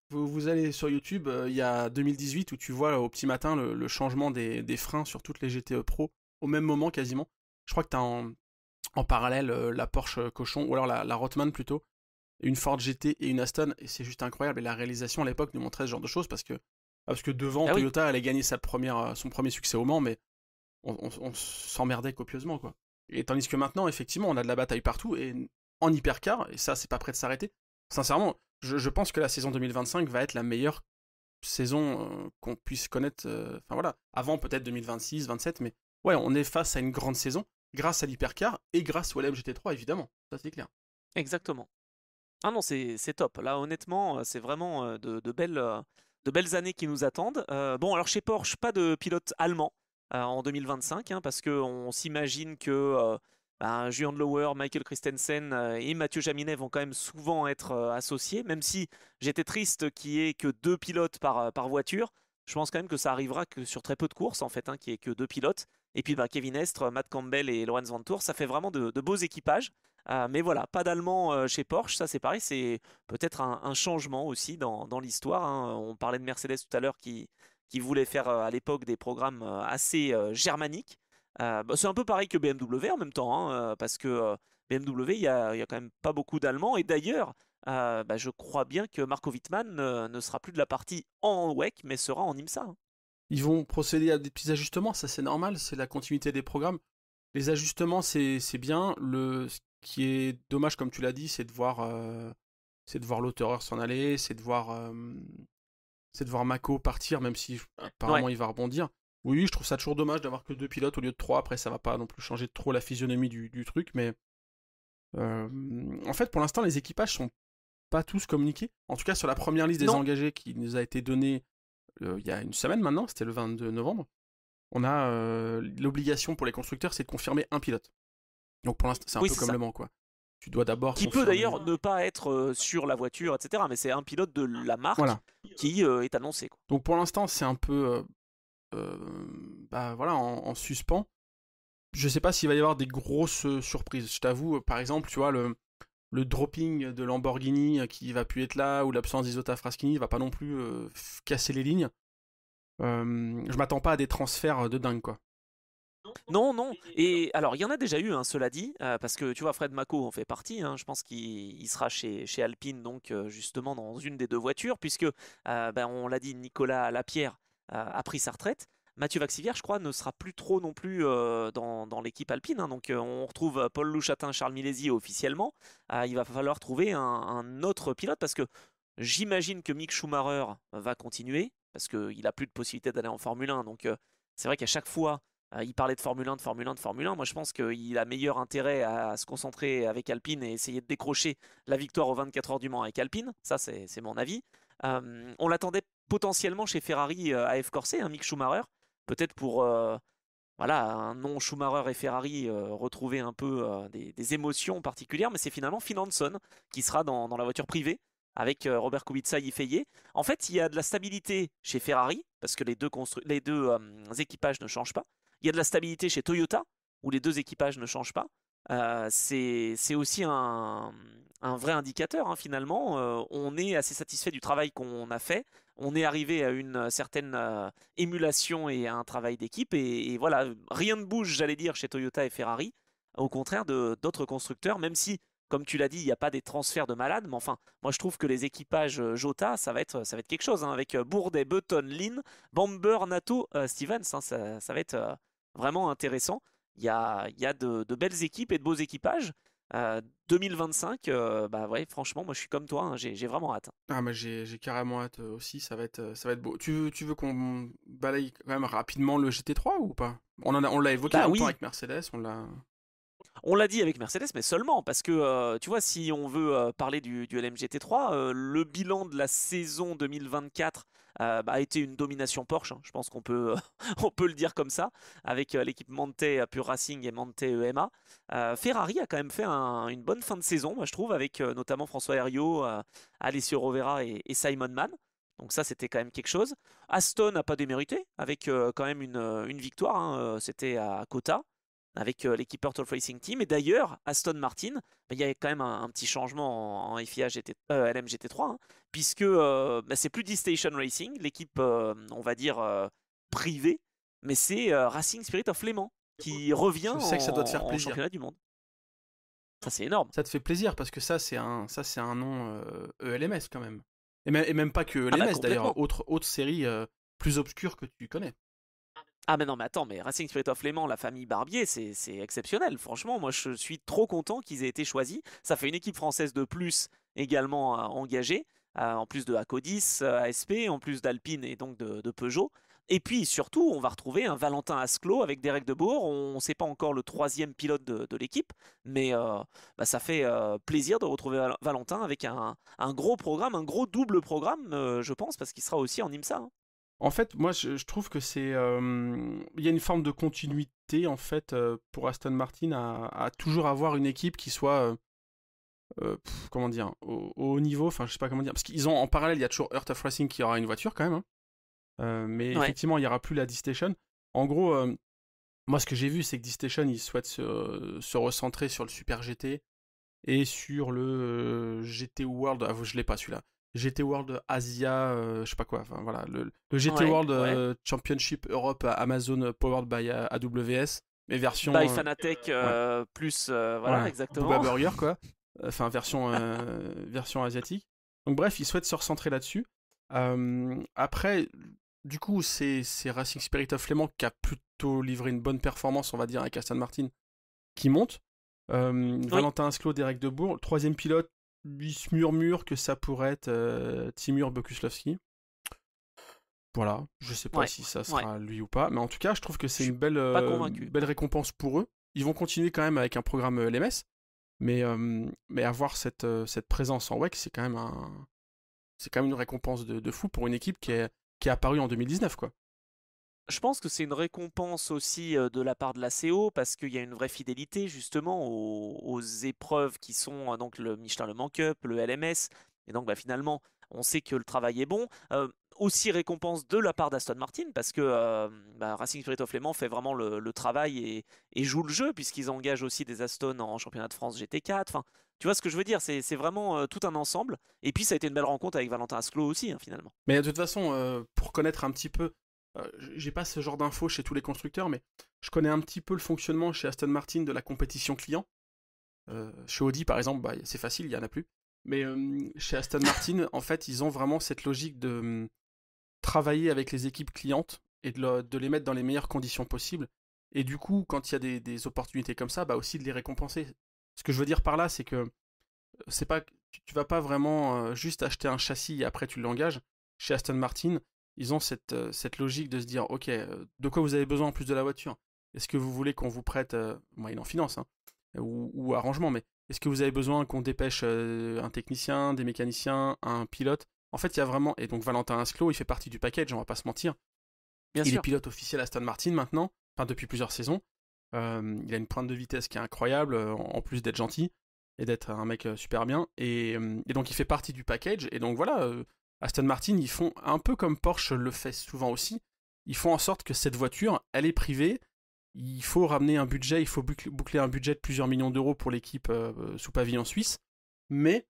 Vous allez sur YouTube, il y a 2018 où tu vois au petit matin le changement des freins sur toutes les GTE Pro, au même moment quasiment. Je crois que tu as en parallèle la Porsche Cochon, ou alors la Rothman plutôt, une Ford GT et une Aston, et c'est juste incroyable. Et la réalisation à l'époque nous montrait ce genre de choses parce que devant Toyota, elle a gagné son premier succès au Mans, mais on s'emmerdait copieusement, quoi. Et tandis que maintenant, effectivement, on a de la bataille partout, et en hypercar, et ça, c'est pas prêt de s'arrêter. Sincèrement, je pense que la saison 2025 va être la meilleure saison qu'on puisse connaître. Enfin voilà, avant peut-être 2026, 27, mais ouais, on est face à une grande saison grâce à l'hypercar et grâce au LMGT3, évidemment. Ça, c'est clair. Exactement. Ah non, c'est top. Là, honnêtement, c'est vraiment de belles années qui nous attendent. Bon, alors chez Porsche, pas de pilote allemand en 2025, hein, parce qu'on s'imagine que Julian Lower, Michael Christensen et Mathieu Jaminet vont quand même souvent être associés, même si j'étais triste qu'il n'y ait que deux pilotes par voiture. Je pense quand même que ça arrivera que sur très peu de courses, en fait, hein, qu'il n'y ait que deux pilotes. Et puis Kevin Estre, Matt Campbell et Lorenz Vanthoor, ça fait vraiment de beaux équipages. Mais voilà, pas d'allemand chez Porsche, ça c'est pareil, c'est peut-être un changement aussi dans l'histoire, hein. On parlait de Mercedes tout à l'heure qui qui voulait faire à l'époque des programmes assez germaniques. C'est un peu pareil que BMW en même temps, hein, parce que BMW, il y a quand même pas beaucoup d'Allemands. Et d'ailleurs, je crois bien que Marco Wittmann ne sera plus de la partie en WEC, mais sera en IMSA. Hein. Ils vont procéder à des petits ajustements, ça c'est normal, c'est la continuité des programmes. Les ajustements, c'est bien. Ce qui est dommage, comme tu l'as dit, c'est de voir l'auteur s'en aller, c'est de voir Mako partir, même si apparemment il va rebondir. Oui, je trouve ça toujours dommage d'avoir que 2 pilotes au lieu de 3. Après, ça va pas non plus changer trop la physionomie du truc, mais en fait, pour l'instant, les équipages sont pas tous communiqués. En tout cas, sur la première liste des engagés qui nous a été donnée il y a une semaine maintenant, c'était le 22 novembre, on a l'obligation pour les constructeurs, c'est de confirmer un pilote. Donc pour l'instant, c'est un peu comme Le Mans, quoi. Tu dois d'abord qui peut d'ailleurs ne pas être sur la voiture, etc. Mais c'est un pilote de la marque qui est annoncé. Quoi. Donc pour l'instant, c'est un peu en suspens. Je sais pas s'il va y avoir des grosses surprises. Je t'avoue, par exemple, tu vois, le dropping de Lamborghini qui va plus être là, ou l'absence d'Isota Fraschini va pas non plus casser les lignes. Je m'attends pas à des transferts de dingue, quoi. Non. Et alors, il y en a déjà eu, hein, cela dit, parce que tu vois, Fred Mako en fait partie. Hein, je pense qu'il sera chez Alpine, donc justement dans une des 2 voitures, puisque, on l'a dit, Nicolas Lapierre a pris sa retraite. Mathieu Vaxivière, je crois, ne sera plus trop non plus dans l'équipe Alpine. Hein, donc, on retrouve Paul Louchatin, Charles Milesi officiellement. Il va falloir trouver un autre pilote, parce que j'imagine que Mick Schumacher va continuer, parce qu'il n'a plus de possibilité d'aller en Formule 1. Donc, c'est vrai qu'à chaque fois, il parlait de Formule 1, de Formule 1, de Formule 1. Moi, je pense qu'il a meilleur intérêt à se concentrer avec Alpine et essayer de décrocher la victoire aux 24 heures du Mans avec Alpine. Ça, c'est mon avis. On l'attendait potentiellement chez Ferrari à F Corset, Mick Schumacher. Peut-être pour un nom Schumacher et Ferrari retrouver un peu des émotions particulières. Mais c'est finalement Finn Hanson qui sera dans la voiture privée avec Robert Kubica Yfeye. En fait, il y a de la stabilité chez Ferrari, parce que les deux équipages ne changent pas. Il y a de la stabilité chez Toyota, où les 2 équipages ne changent pas. C'est aussi un vrai indicateur, hein, finalement. On est assez satisfait du travail qu'on a fait. On est arrivé à une certaine émulation et à un travail d'équipe. Et voilà, rien ne bouge, j'allais dire, chez Toyota et Ferrari. Au contraire d'autres constructeurs, même si, comme tu l'as dit, il n'y a pas des transferts de malades. Mais enfin, moi je trouve que les équipages Jota, ça va être quelque chose. Hein, avec Bourdet, Button, Lynn, Bamber, Nato, Stevens. Hein, ça va être vraiment intéressant. Il y a de belles équipes et de beaux équipages. 2025, franchement, moi je suis comme toi, hein, j'ai vraiment hâte. Ah, mais j'ai carrément hâte aussi, ça va être beau. Tu veux qu'on balaye quand même rapidement le GT3 ou pas? On l'a évoqué oui. avec Mercedes, On l'a dit avec Mercedes, mais seulement parce que, tu vois, si on veut parler du LMGT3, le bilan de la saison 2024 a été une domination Porsche. Hein. Je pense qu'on peut, on peut le dire comme ça, avec l'équipe Monte Pure Racing et Monte EMA. Ferrari a quand même fait une bonne fin de saison, moi je trouve, avec notamment François Heriot, Alessio Rovera et Simon Mann. Donc ça, c'était quand même quelque chose. Aston n'a pas démérité, avec quand même une victoire. Hein, c'était à Kota, avec l'équipe Turtle Racing Team. Et d'ailleurs, Aston Martin, il y a quand même un petit changement en FIA LMGT3, hein, puisque c'est plus D-Station Racing, l'équipe, on va dire, privée, mais c'est Racing Spirit of Le Mans qui revient Je sais que ça doit te faire en plaisir. championnat du monde. Ça, c'est énorme. Ça te fait plaisir, parce que ça, c'est un nom ELMS quand même. Et même pas que ELMS, d'ailleurs, autre série plus obscure que tu connais. Ah mais non, mais attends, mais Racing Spirit of Le Mans, la famille Barbier, c'est exceptionnel. Franchement, moi je suis trop content qu'ils aient été choisis. Ça fait une équipe française de plus également engagée, en plus de Acodis, ASP, en plus d'Alpine et donc de Peugeot. Et puis surtout, on va retrouver un Valentin Asclot avec Derek Debourg. On ne sait pas encore le 3e pilote de l'équipe, mais ça fait plaisir de retrouver Valentin avec un gros programme, un gros double programme, je pense, parce qu'il sera aussi en IMSA. Hein. En fait, moi, je trouve que c'est... Il y a une forme de continuité, en fait, pour Aston Martin à toujours avoir une équipe qui soit... comment dire, au haut niveau, enfin, je sais pas comment dire. Parce qu'ils ont, en parallèle, il y a toujours Heart of Racing qui aura une voiture, quand même. Hein. Mais effectivement, il n'y aura plus la D-Station. En gros, moi, ce que j'ai vu, c'est que D-Station, ils souhaitent se recentrer sur le Super GT et sur le GT World. Ah, je l'ai pas, celui-là. GT World Asia, je sais pas quoi, enfin voilà, le GT Ouais, World ouais. Championship Europe Amazon Powered by AWS, mais version By Fanatec ouais, plus, voilà, voilà, Booba exactement. Burger quoi, enfin version asiatique. Donc bref, ils souhaitent se recentrer là-dessus. Après, du coup, c'est Racing Spirit of Le Mans qui a plutôt livré une bonne performance, on va dire, avec Aston Martin qui monte. Oui, Valentin Asclot, Derek Debourg. Le troisième pilote, il se murmure que ça pourrait être Timur Bokuslavski. Voilà, je sais pas ouais, si ça ouais. sera lui ou pas, mais en tout cas, je trouve que Je c'est suis une belle, pas convaincu. belle récompense pour eux. Ils vont continuer quand même avec un programme LMS, mais avoir cette présence en WEC, c'est quand même une récompense de fou pour une équipe qui est apparue en 2019, quoi. Je pense que c'est une récompense aussi de la part de la CO parce qu'il y a une vraie fidélité justement aux épreuves qui sont donc le Michelin Le Mans Cup, le LMS. Et donc bah, finalement, on sait que le travail est bon. Aussi récompense de la part d'Aston Martin parce que bah, Racing Spirit of Le Mans fait vraiment le travail et joue le jeu puisqu'ils engagent aussi des Aston en championnat de France GT4. Enfin, tu vois ce que je veux dire, c'est vraiment tout un ensemble. Et puis ça a été une belle rencontre avec Valentin Asclot aussi hein, finalement. Mais de toute façon, pour connaître un petit peu, j'ai pas ce genre d'infos chez tous les constructeurs, mais je connais un petit peu le fonctionnement chez Aston Martin de la compétition client. Chez Audi, par exemple, bah, c'est facile, il y en a plus. Mais chez Aston Martin, en fait, ils ont vraiment cette logique de travailler avec les équipes clientes et de les mettre dans les meilleures conditions possibles. Et du coup, quand il y a des opportunités comme ça, bah aussi de les récompenser. Ce que je veux dire par là, c'est que c'est pas, tu vas pas vraiment juste acheter un châssis et après tu l'engages. Chez Aston Martin, ils ont cette logique de se dire, ok, de quoi vous avez besoin en plus de la voiture? Est-ce que vous voulez qu'on vous prête, moyennant finance, hein, ou arrangement, mais est-ce que vous avez besoin qu'on dépêche un technicien, des mécaniciens, un pilote? En fait, il y a vraiment, et donc Valentin Asclot, il fait partie du package, on va pas se mentir. Bien Il est sûr. pilote officiel Aston Martin maintenant, enfin depuis plusieurs saisons. Il a une pointe de vitesse qui est incroyable, en plus d'être gentil et d'être un mec super bien. Et donc il fait partie du package. Et donc voilà, Aston Martin, ils font un peu comme Porsche le fait souvent aussi. Ils font en sorte que cette voiture, elle est privée. Il faut ramener un budget, il faut boucler un budget de plusieurs millions d'euros pour l'équipe sous pavillon suisse. Mais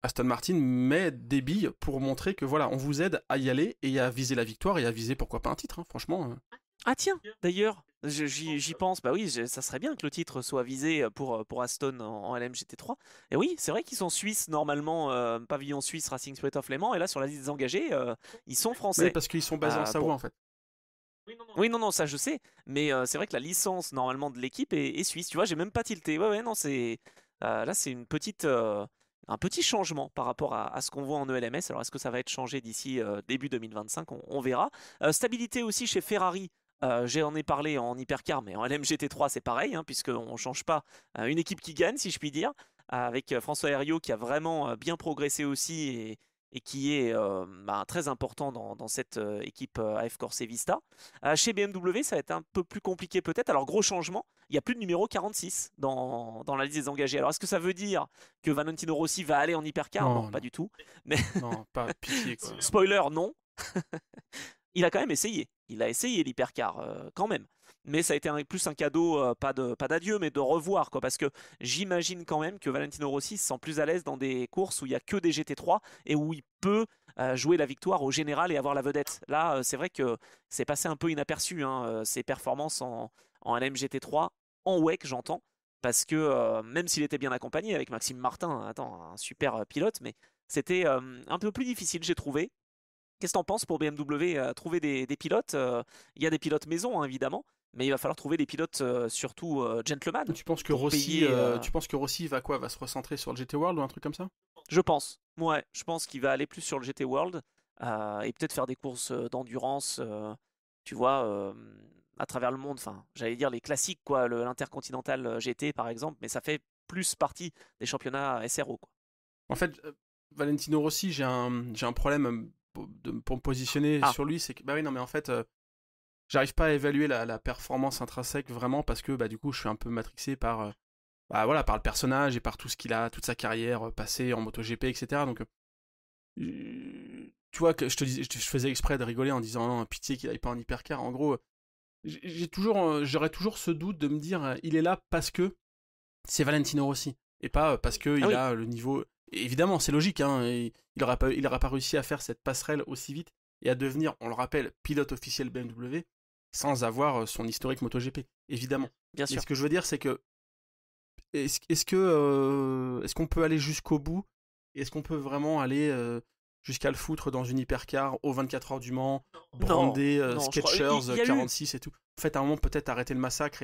Aston Martin met des billes pour montrer que voilà, on vous aide à y aller et à viser la victoire et à viser pourquoi pas un titre, hein, franchement. Ah tiens, d'ailleurs, j'y pense, bah oui, ça serait bien que le titre soit visé pour Aston en LMGT3. Et oui, c'est vrai qu'ils sont suisses normalement, pavillon suisse Racing Spirit of Le Mans, et là sur la liste des engagés, ils sont Mais français. parce qu'ils sont basés en Bon, Savoie en fait. oui, non, non, ça je sais, mais c'est vrai que la licence normalement de l'équipe est suisse. Tu vois, j'ai même pas tilté. Ouais, ouais, non, c'est là c'est une petite un petit changement par rapport à ce qu'on voit en ELMS. Alors est-ce que ça va être changé d'ici début 2025? On verra. Stabilité aussi chez Ferrari. J'en ai parlé en hypercar, mais en LMGT3 c'est pareil, hein, puisqu'on ne change pas une équipe qui gagne, si je puis dire, avec François Heriot qui a vraiment bien progressé aussi et qui est bah, très important dans cette équipe AF Corse Vista. Chez BMW, ça va être un peu plus compliqué peut-être. Alors gros changement, il n'y a plus de numéro 46 dans la liste des engagés. Alors est-ce que ça veut dire que Valentino Rossi va aller en hypercar? Non, Non, pas non, du tout. Mais non, pas pitié quoi. spoiler, non. Il a quand même essayé. Il a essayé l'hypercar quand même. Mais ça a été plus un cadeau, pas d'adieu, mais de revoir, quoi. Parce que j'imagine quand même que Valentino Rossi se sent plus à l'aise dans des courses où il n'y a que des GT3 et où il peut jouer la victoire au général et avoir la vedette. Là, c'est vrai que c'est passé un peu inaperçu, hein, ses performances en LMGT3, en WEC, j'entends. Parce que même s'il était bien accompagné avec Maxime Martin, attends, un super pilote, mais c'était un peu plus difficile, j'ai trouvé. Qu'est-ce que t'en penses pour BMW trouver des pilotes? Il y a des pilotes maison, hein, évidemment, mais il va falloir trouver des pilotes surtout gentlemen pour payer. Tu penses que Rossi va quoi? Va se recentrer sur le GT World ou un truc comme ça? Je pense. Ouais, je pense qu'il va aller plus sur le GT World et peut-être faire des courses d'endurance, tu vois, à travers le monde. Enfin, j'allais dire les classiques, quoi, l'Intercontinental GT par exemple, mais ça fait plus partie des championnats SRO, quoi. En fait, Valentino Rossi, j'ai un problème pour me positionner Ah, sur lui, c'est que bah oui non mais en fait j'arrive pas à évaluer la performance intrinsèque vraiment parce que bah du coup je suis un peu matrixé par bah voilà par le personnage et par tout ce qu'il a, toute sa carrière passée en MotoGP, etc. Donc tu vois que je faisais exprès de rigoler en disant non, pitié qu'il aille pas en hypercar. En gros, j'aurais toujours ce doute de me dire il est là parce que c'est Valentino Rossi et pas parce que ah il oui, a le niveau. Et évidemment, c'est logique, hein, il aurait pas réussi à faire cette passerelle aussi vite et à devenir, on le rappelle, pilote officiel BMW sans avoir son historique MotoGP, évidemment. Bien Mais sûr. ce que je veux dire, c'est que est-ce qu'on peut aller jusqu'au bout? Est-ce qu'on peut vraiment aller jusqu'à le foutre dans une hypercar aux 24 heures du Mans, brander non, je crois. Skechers Il y a eu. 46 et tout? En fait, à un moment, peut-être arrêter le massacre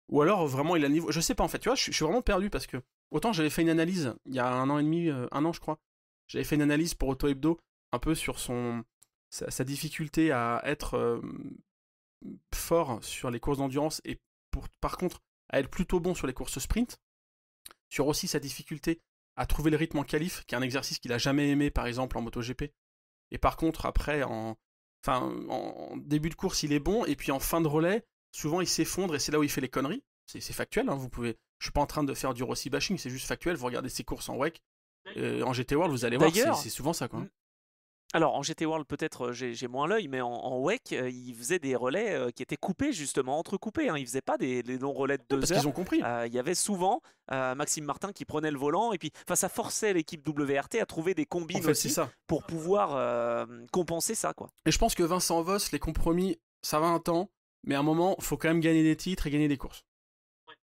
ou alors vraiment il a le niveau. Je sais pas en fait, tu vois, je suis vraiment perdu parce que autant j'avais fait une analyse il y a un an et demi, un an je crois. J'avais fait une analyse pour Auto Hebdo un peu sur sa difficulté à être fort sur les courses d'endurance et par contre à être plutôt bon sur les courses sprint, sur aussi sa difficulté à trouver le rythme en qualif, qui est un exercice qu'il a jamais aimé par exemple en MotoGP. Et par contre après en début de course il est bon et puis en fin de relais souvent il s'effondre et c'est là où il fait les conneries. C'est factuel, hein, je suis pas en train de faire du Rossi bashing, c'est juste factuel. Vous regardez ses courses en WEC, en GT World, vous allez voir, c'est souvent ça quoi. Alors en GT World peut-être j'ai moins l'œil, mais en WEC il faisait des relais qui étaient coupés justement, entrecoupés, hein. Il faisait pas des longs relais de 2 parce heures. qu'ils ont compris. Il y avait souvent Maxime Martin qui prenait le volant et puis ça forçait l'équipe WRT à trouver des combines en fait, aussi ça. Pour pouvoir compenser ça quoi. Et je pense que Vincent Voss, les compromis, ça va un temps, mais à un moment, faut quand même gagner des titres et gagner des courses.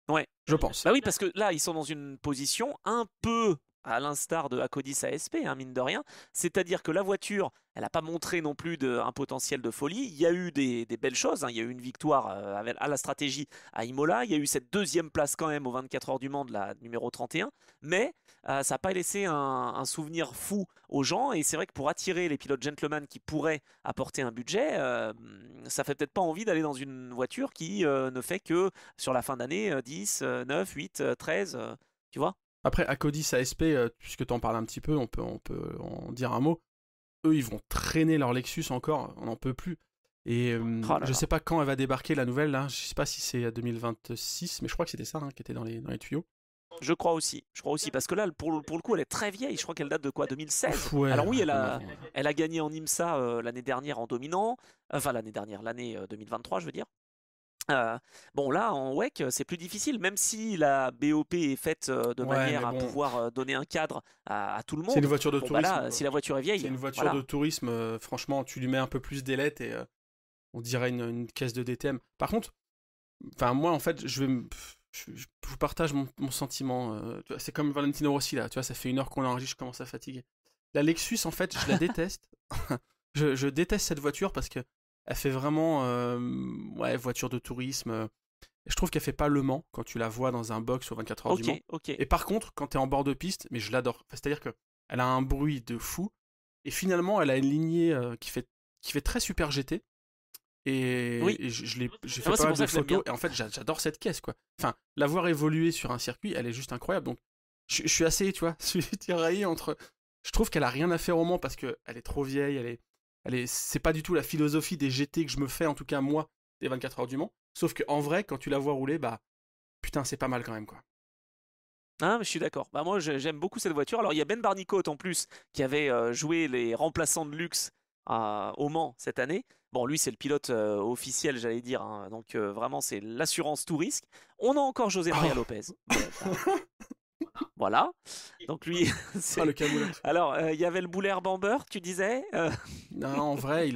Ouais. Je pense. Bah oui, parce que là, ils sont dans une position un peu à l'instar de Acodis ASP, hein, mine de rien. C'est-à-dire que la voiture, elle n'a pas montré non plus un potentiel de folie. Il y a eu des belles choses, hein. Il y a eu une victoire à la stratégie à Imola. Il y a eu cette deuxième place quand même aux 24 heures du Mans de la numéro 31. Mais ça n'a pas laissé un souvenir fou aux gens. Et c'est vrai que pour attirer les pilotes gentlemen qui pourraient apporter un budget, ça fait peut-être pas envie d'aller dans une voiture qui ne fait que sur la fin d'année 10, 9, 8, 13, tu vois. Après, Acodis ASP, puisque tu en parles un petit peu, on peut en dire un mot. Eux, ils vont traîner leur Lexus encore, on n'en peut plus. Et je sais pas quand elle va débarquer la nouvelle, là. Je sais pas si c'est 2026, mais je crois que c'était ça qui était dans les tuyaux. Je crois aussi, parce que là, pour le coup, elle est très vieille. Je crois qu'elle date de quoi, 2016. Ouais, alors oui, elle a gagné en IMSA l'année dernière en dominant. Enfin, l'année 2023, je veux dire. Bon là en WEC c'est plus difficile, même si la BOP est faite de manière à pouvoir donner un cadre à tout le monde. C'est une voiture de tourisme. Bah là, si la voiture est vieille, c'est une voiture de tourisme. Franchement, tu lui mets un peu plus d'ailettes et on dirait une caisse de DTM. Par contre, moi en fait, je vous partage mon sentiment. C'est comme Valentino Rossi là. Tu vois, ça fait 1 heure qu'on enregistre, je commence à fatiguer. La Lexus en fait, je la déteste. je déteste cette voiture parce que elle fait vraiment voiture de tourisme. Je trouve qu'elle fait pas Le Mans quand tu la vois dans un box aux 24 heures du Mans. Et par contre, quand tu es en bord de piste, mais je l'adore. C'est-à-dire que elle a un bruit de fou. Et finalement, elle a une lignée qui fait très super GT. Et, oui. j'ai fait pas mal de photos. Et en fait, j'adore cette caisse, quoi. Enfin, la voir évoluer sur un circuit, elle est juste incroyable. Donc, je suis assez, tu vois, je suis tiraillé entre. Je trouve qu'elle a rien à faire au Mans parce qu'elle est trop vieille, c'est pas du tout la philosophie des GT que je me fais, en tout cas moi, des 24 heures du Mans. Sauf qu'en vrai, quand tu la vois rouler, bah putain, c'est pas mal quand même quoi. Ah, mais je suis d'accord. Bah moi, j'aime beaucoup cette voiture. Alors il y a Ben Barnicoat en plus qui avait joué les remplaçants de luxe au Mans cette année. Bon, lui c'est le pilote officiel, j'allais dire. Hein. Donc vraiment, c'est l'assurance tout risque. On a encore José Maria Lopez. Voilà. Donc lui, c'est le camoulox. Alors, il y avait le Bouler Bamber, tu disais Non, en vrai,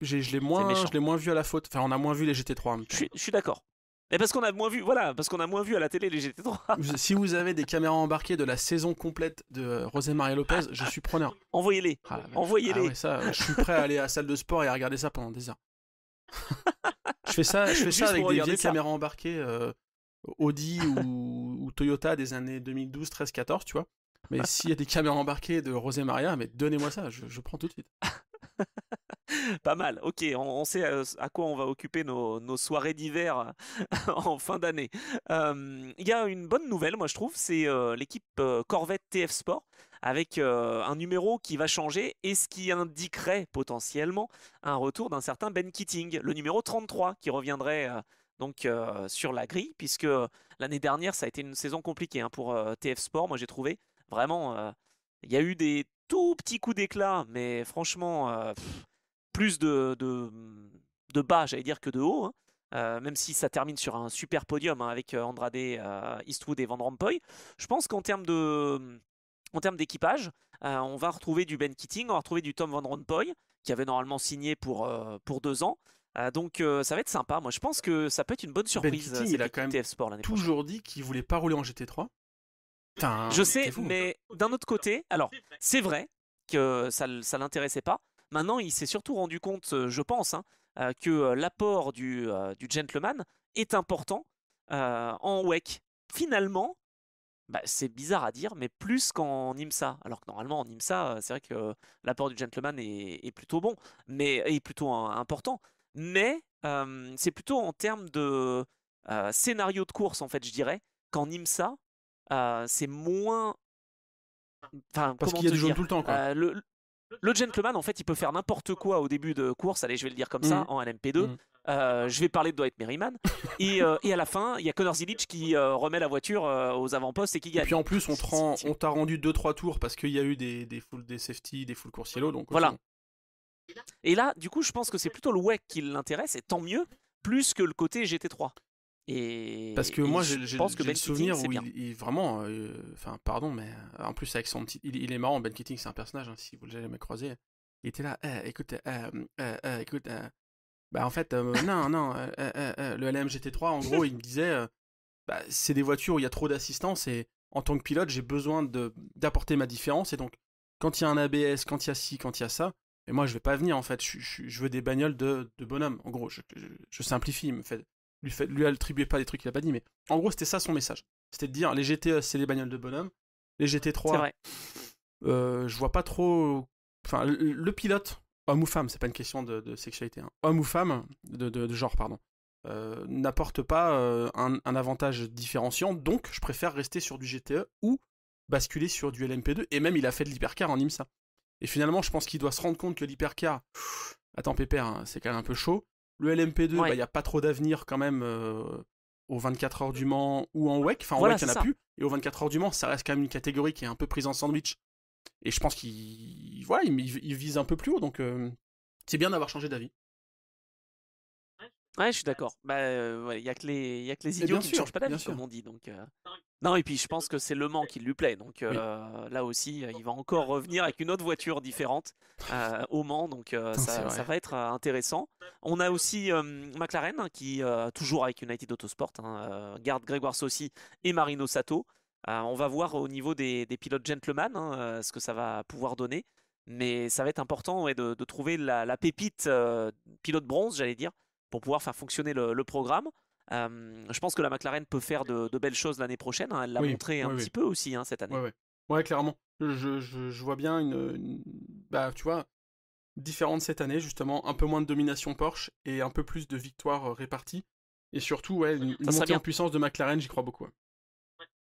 je l'ai moins vu à la faute. Enfin, on a moins vu les GT3. Je suis d'accord. Mais parce qu'on a moins vu, à la télé les GT3. Si vous avez des caméras embarquées de la saison complète de José Maria Lopez, je suis preneur. Envoyez-les. Envoyez-les. Ouais, ça, je suis prêt à aller à la salle de sport et à regarder ça pendant des heures. je fais ça avec des vieilles caméras embarquées Audi ou Toyota des années 2012, 13, 14, tu vois. Mais s'il y a des caméras embarquées de José Maria, mais donnez-moi ça, je prends tout de suite. Pas mal, ok, on sait à quoi on va occuper nos soirées d'hiver en fin d'année. Il y a une bonne nouvelle, moi je trouve, c'est l'équipe Corvette TF Sport avec un numéro qui va changer et ce qui indiquerait potentiellement un retour d'un certain Ben Keating, le numéro 33 qui reviendrait donc sur la grille, puisque l'année dernière ça a été une saison compliquée hein, pour TF Sport, moi j'ai trouvé vraiment, il y a eu des tout petits coups d'éclat, mais franchement plus de bas, j'allais dire, que de haut, hein. Même si ça termine sur un super podium hein, avec Andrade, Eastwood et Van Rompuy. Je pense qu'en termes en termes d'équipage, on va retrouver du Ben Keating, on va retrouver du Tom Van Rompuy, qui avait normalement signé pour 2 ans. Donc ça va être sympa. Moi, je pense que ça peut être une bonne Ben surprise, Keating, cette il a équipe quand même TF Sport l'année prochaine. toujours dit qu'il voulait pas rouler en GT3. Putain, Je c'est sais, fou. mais d'un autre côté, alors, c'est vrai que ça l'intéressait pas. Maintenant, il s'est surtout rendu compte, je pense, hein, que l'apport du gentleman est important en WEC. Finalement, bah, c'est bizarre à dire, mais plus qu'en IMSA. Alors que normalement, en IMSA, c'est vrai que l'apport du gentleman est plutôt bon, mais est plutôt important. Mais c'est plutôt en termes de scénario de course, en fait, je dirais, qu'en IMSA, c'est moins. Enfin, Parce comment qu'il y a te du jaune dire? tout le temps, quoi. Le gentleman, en fait, il peut faire n'importe quoi au début de course. Allez, je vais le dire comme ça, Mhm. en LMP2. Mhm. Je vais parler de Dwight Merriman. Et à la fin, il y a Connor Zilic qui remet la voiture aux avant-postes et qui Et gagne. puis en plus, C'est- on t'a rendu 2-3 tours parce qu'il y a eu des safety, des full course yellow, donc c'est Voilà. bon. Et là, du coup, je pense que c'est plutôt le WEC qui l'intéresse, et tant mieux, plus que le côté GT3. Parce que Et moi, je pense que j'ai Ben le Keating, souvenir c'est où bien. il vraiment. Enfin, pardon, mais en plus, avec son petit. Il est marrant, Ben Keating, c'est un personnage, hein, si vous l'avez jamais croisé. Il était là, écoute, écoute. Bah, en fait, non, non, le LM GT3, en gros, il me disait, bah, c'est des voitures où il y a trop d'assistance et en tant que pilote, j'ai besoin d'apporter ma différence. Et donc, quand il y a un ABS, quand il y a ci, quand il y a ça, et moi, je vais pas venir, en fait. Je veux des bagnoles de bonhomme. En gros, je simplifie, lui attribuez pas des trucs qu'il a pas dit, mais en gros, c'était ça son message. C'était de dire, les GTE, c'est les bagnoles de bonhomme. Les C'est GT3, vrai. je vois pas trop. Enfin, le pilote, homme ou femme, c'est pas une question de sexualité, hein. Homme ou femme, de genre, pardon, n'apporte pas un avantage différenciant, donc je préfère rester sur du GTE ou basculer sur du LMP2, et même il a fait de l'hypercar en IMSA. Et finalement, je pense qu'il doit se rendre compte que l'hypercar, attends Pépère, hein, c'est quand même un peu chaud. Le LMP2, Ouais. il n'y a pas trop d'avenir quand même aux 24 heures du Mans ou en WEC. Enfin, en Voilà, WEC, il n'y c'est en a ça. plus. Et aux 24 heures du Mans, ça reste quand même une catégorie qui est un peu prise en sandwich. Et je pense voilà, il vise un peu plus haut, donc c'est bien d'avoir changé d'avis. Ouais, je suis d'accord. Bah, ouais, il y a que les Et idiots bien qui ne sûr, changent pas bien d'avis, sûr. comme on dit. Donc, non, et puis je pense que c'est Le Mans qui lui plaît. Donc Oui. là aussi, il va encore revenir avec une autre voiture différente au Mans. Donc Putain, c'est ça vrai. va être intéressant. On a aussi McLaren hein, qui, toujours avec United Autosport, hein, garde Grégoire Saucy et Marino Sato. On va voir au niveau des pilotes gentlemen hein, ce que ça va pouvoir donner. Mais ça va être important ouais, de trouver la pépite pilote bronze, j'allais dire, pour pouvoir faire fonctionner le programme. Je pense que la McLaren peut faire de belles choses l'année prochaine, hein. Elle l'a Oui, montré un oui, oui. petit peu aussi hein, cette année. Ouais, ouais. Ouais, clairement. Je vois bien bah, tu vois, différente cette année, justement. Un peu moins de domination Porsche et un peu plus de victoires réparties. Et surtout, ouais, une Ça serait montée en bien. puissance de McLaren, j'y crois beaucoup. Ouais.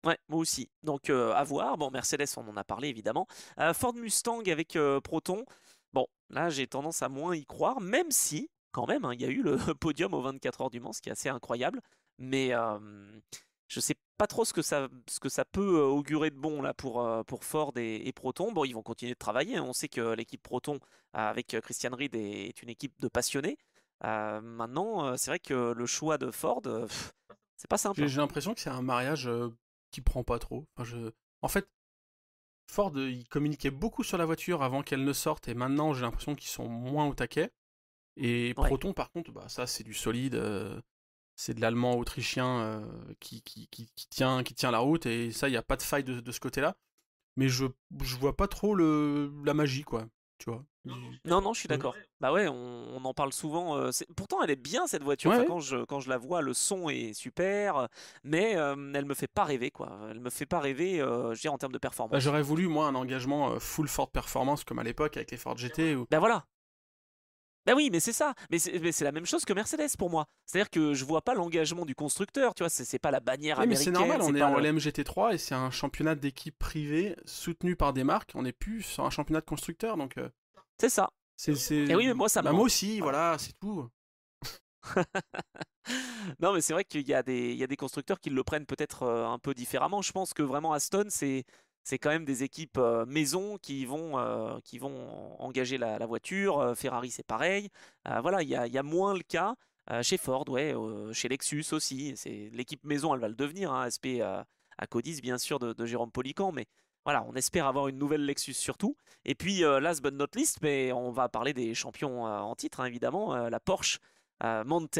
Ouais, moi aussi. Donc à voir. Bon, Mercedes, on en a parlé évidemment. Ford Mustang avec Proton. Bon, là j'ai tendance à moins y croire, même si, quand même, hein, il y a eu le podium aux 24 heures du Mans, ce qui est assez incroyable. Mais je sais pas trop ce que ça peut augurer de bon là pour Ford et Proton. Bon, ils vont continuer de travailler, hein. On sait que l'équipe Proton avec Christian Ried est une équipe de passionnés. Maintenant, c'est vrai que le choix de Ford, c'est pas simple, hein. J'ai l'impression que c'est un mariage qui prend pas trop. En fait, Ford, il communiquait beaucoup sur la voiture avant qu'elle ne sorte, et maintenant, j'ai l'impression qu'ils sont moins au taquet. Et Ouais. Proton, par contre, bah, ça, c'est du solide. C'est de l'allemand autrichien qui tient la route, et ça, il n'y a pas de faille de ce côté-là. Mais je vois pas trop la magie, quoi. Tu vois. Non, non, je suis Ouais. d'accord. Bah ouais, on en parle souvent. Pourtant, elle est bien cette voiture. Enfin, Ouais. quand je la vois, le son est super, mais elle me fait pas rêver, quoi. Elle me fait pas rêver, je veux dire, en termes de Bah, performance. j'aurais voulu, moi, un engagement full Ford Performance comme à l'époque avec les Ford GT. Bah voilà. Bah oui, mais c'est ça. Mais c'est la même chose que Mercedes pour moi. C'est-à-dire que je vois pas l'engagement du constructeur, tu vois. C'est pas la bannière Oui, mais c'est normal, américaine, c'est on est pas en le. LMGT3 et c'est un championnat d'équipe privée soutenu par des marques. On n'est plus sur un championnat de constructeurs, donc C'est ça. Et oui, mais moi, ça me Bah, moi manque. aussi, voilà, c'est tout. Non, mais c'est vrai qu'il y a des constructeurs qui le prennent peut-être un peu différemment. Je pense que vraiment Aston, c'est quand même des équipes maison qui vont engager la voiture. Ferrari, c'est pareil. Voilà, il y a moins le cas chez Ford, ouais, chez Lexus aussi. C'est l'équipe maison, elle va le devenir, hein, SP à Codis, bien sûr, de Jérôme Polican, mais voilà, on espère avoir une nouvelle Lexus surtout. Et puis, last but not least, mais on va parler des champions en titre, hein, évidemment, la Porsche Monte.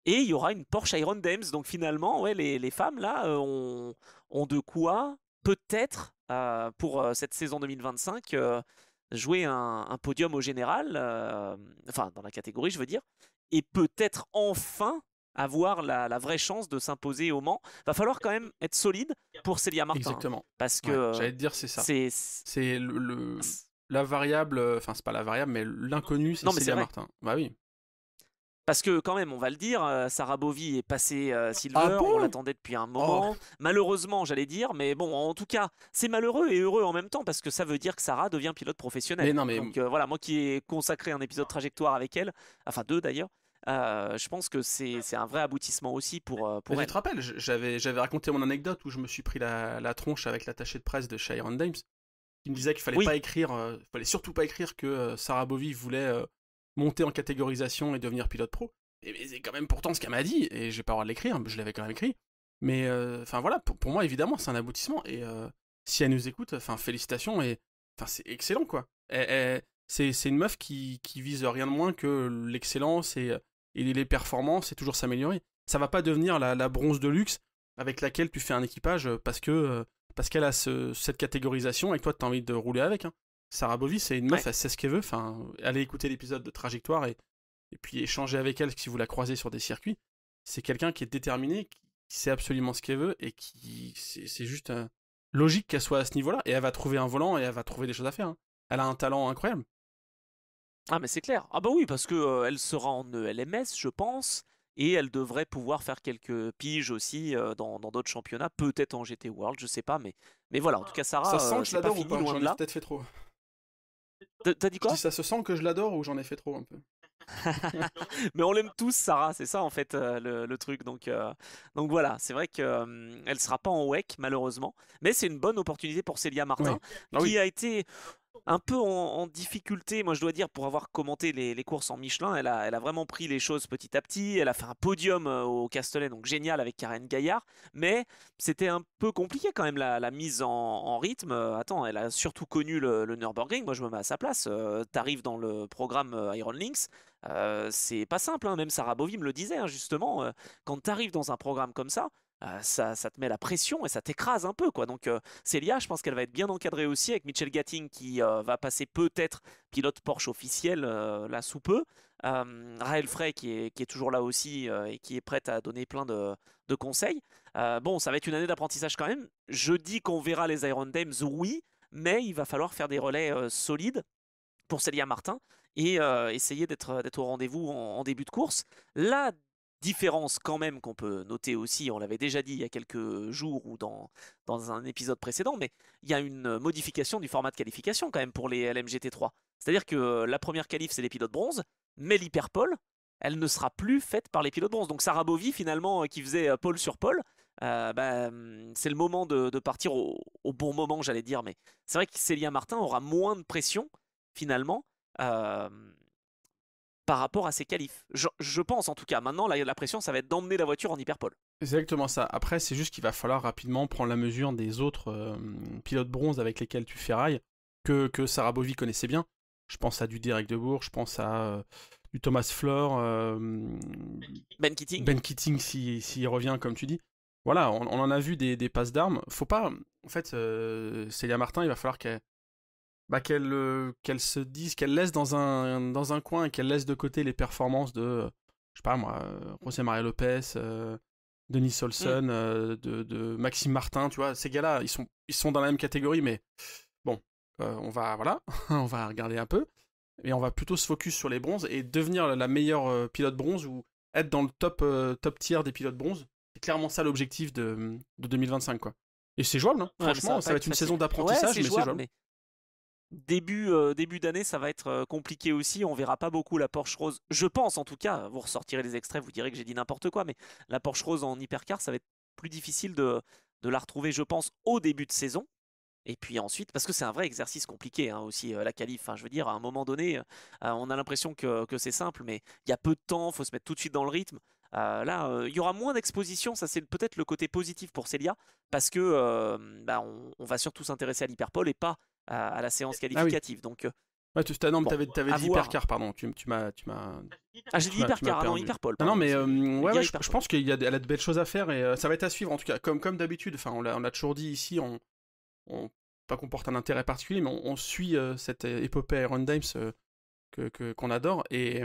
Et il y aura une Porsche Iron Dames. Donc finalement, ouais, les femmes, là, ont de quoi, peut-être, pour cette saison 2025, jouer un podium au général, enfin, dans la catégorie, je veux dire. Et peut-être enfin avoir la vraie chance de s'imposer au Mans. Va falloir quand même être solide pour Célia Martin. Exactement. Parce Ouais, que j'allais te dire, c'est ça. c'est. C'est la variable, enfin, c'est pas la variable, mais l'inconnu, c'est Non, mais c'est Célia vrai. Martin. Bah oui. Parce que quand même, on va le dire, Sarah Bovy est passée Silver, Ah bon? on l'attendait depuis un moment. Malheureusement, j'allais dire, mais bon, en tout cas, c'est malheureux et heureux en même temps parce que ça veut dire que Sarah devient pilote professionnelle. Mais non, mais Donc voilà, moi qui ai consacré un épisode trajectoire avec elle, enfin 2 d'ailleurs, je pense que c'est un vrai aboutissement aussi pour mais elle. tu te rappelles, j'avais raconté mon anecdote où je me suis pris la tronche avec l'attaché de presse de Sharon Dames, qui me disait qu'il fallait Oui. pas écrire, fallait surtout pas écrire que Sarah Bovy voulait monter en catégorisation et devenir pilote pro. Et c'est quand même pourtant ce qu'elle m'a dit, et j'ai pas le droit de l'écrire, je l'avais quand même écrit. Mais enfin voilà, pour moi évidemment c'est un aboutissement, et si elle nous écoute, enfin félicitations, et enfin c'est excellent quoi. C'est une meuf qui vise rien de moins que l'excellence et les performances et toujours s'améliorer. Ça va pas devenir la bronze de luxe avec laquelle tu fais un équipage parce qu'elle a cette catégorisation et que toi t'as envie de rouler avec. Hein. Sarah Bovy, c'est une meuf, Ouais. elle sait ce qu'elle veut. Enfin, allez écouter l'épisode de Trajectoire et puis échanger avec elle si vous la croisez sur des circuits. C'est quelqu'un qui est déterminé, qui sait absolument ce qu'elle veut et qui c'est juste logique qu'elle soit à ce niveau-là. Et elle va trouver un volant et elle va trouver des choses à faire. Hein. Elle a un talent incroyable. Ah mais c'est clair. Ah bah oui, parce que elle sera en ELMS, je pense, et elle devrait pouvoir faire quelques piges aussi dans d'autres championnats, peut-être en GT World, je sais pas, mais voilà. En tout cas, Ça Sarah, sent que je c'est pas l'adore ou fini, pas? loin J'en de ai là. peut-être fait trop. T'as dit Je quoi? dis ça se sent que je l'adore ou j'en ai fait trop un peu. Mais on l'aime tous, Sarah, c'est ça en fait le truc. Donc voilà, c'est vrai qu'elle sera pas en WEC malheureusement, mais c'est une bonne opportunité pour Célia Martin, Oui. Ah qui oui. a été un peu en difficulté, moi je dois dire, pour avoir commenté les courses en Michelin. Elle a vraiment pris les choses petit à petit. Elle a fait un podium au Castellet, donc génial avec Karen Gaillard. Mais c'était un peu compliqué quand même la mise en rythme. Attends, elle a surtout connu le Nürburgring. Moi je me mets à sa place. T'arrives dans le programme Iron Lynx. C'est pas simple, hein. Même Sarah Bovy me le disait, hein, justement. Quand t'arrives dans un programme comme ça, ça te met la pression et ça t'écrase un peu, quoi. Donc Célia, je pense qu'elle va être bien encadrée aussi avec Mitchell Gatting qui va passer peut-être pilote Porsche officiel là sous peu. Raël Frey qui est toujours là aussi et qui est prête à donner plein de conseils. Bon, ça va être une année d'apprentissage quand même. Je dis qu'on verra les Iron Dames, oui, mais il va falloir faire des relais solides pour Célia Martin et essayer d'être au rendez-vous en début de course. La différence quand même qu'on peut noter aussi, on l'avait déjà dit il y a quelques jours ou dans un épisode précédent, mais il y a une modification du format de qualification quand même pour les LMGT3. C'est-à-dire que la première qualif c'est les pilotes bronze, mais l'hyperpole, elle ne sera plus faite par les pilotes bronze. Donc Sarah Bovy finalement qui faisait pole sur pole, c'est le moment de partir au bon moment j'allais dire, mais c'est vrai que Célia Martin aura moins de pression finalement euh, par rapport à ses qualifs. Je pense en tout cas. Maintenant, la pression, ça va être d'emmener la voiture en hyperpole. C'est exactement ça. Après, c'est juste qu'il va falloir rapidement prendre la mesure des autres pilotes bronze avec lesquels tu ferrailles, que Sarah Bovy connaissait bien. Je pense à du Derek Debourg, je pense à du Thomas Flor, Ben Keating. Ben Keating s'il revient, comme tu dis. Voilà, on en a vu des passes d'armes. Faut pas. En fait, Célia Martin, il va falloir qu'elle se dise, qu'elle laisse dans un coin et qu'elle laisse de côté les performances de, je sais pas moi, José María Lopez, Denis Olsen, de Maxime Martin, tu vois, ces gars-là, ils sont dans la même catégorie, mais bon, on va, voilà, on va regarder un peu, et on va plutôt se focus sur les bronzes et devenir la meilleure pilote bronze ou être dans le top tier des pilotes bronze. C'est clairement ça l'objectif de 2025, quoi. Et c'est jouable, hein. Ouais, Franchement, ça va être une saison d'apprentissage, mais c'est jouable. Mais début d'année, ça va être compliqué aussi. On verra pas beaucoup la Porsche Rose. Je pense en tout cas, vous ressortirez les extraits, vous direz que j'ai dit n'importe quoi, mais la Porsche Rose en hypercar, ça va être plus difficile de la retrouver, je pense, au début de saison. Et puis ensuite, parce que c'est un vrai exercice compliqué hein, aussi, la qualif. Enfin, je veux dire, à un moment donné, on a l'impression que c'est simple, mais il y a peu de temps, il faut se mettre tout de suite dans le rythme. Là, il y aura moins d'exposition, ça c'est peut-être le côté positif pour Célia, parce que on va surtout s'intéresser à l'hyperpole et pas à la séance qualificative. Donc, ouais, non, mais bon, t'avais dit hypercar, pardon. Tu m'as. Ah, j'ai dit hypercar, non, hyperpole. Non, mais ouais, je hyperpole. pense qu'il y a de belles choses à faire et ça va être à suivre en tout cas. Comme d'habitude, enfin, on l'a toujours dit ici, pas qu'on porte un intérêt particulier, mais on suit cette épopée Iron Dimes qu'on adore. Et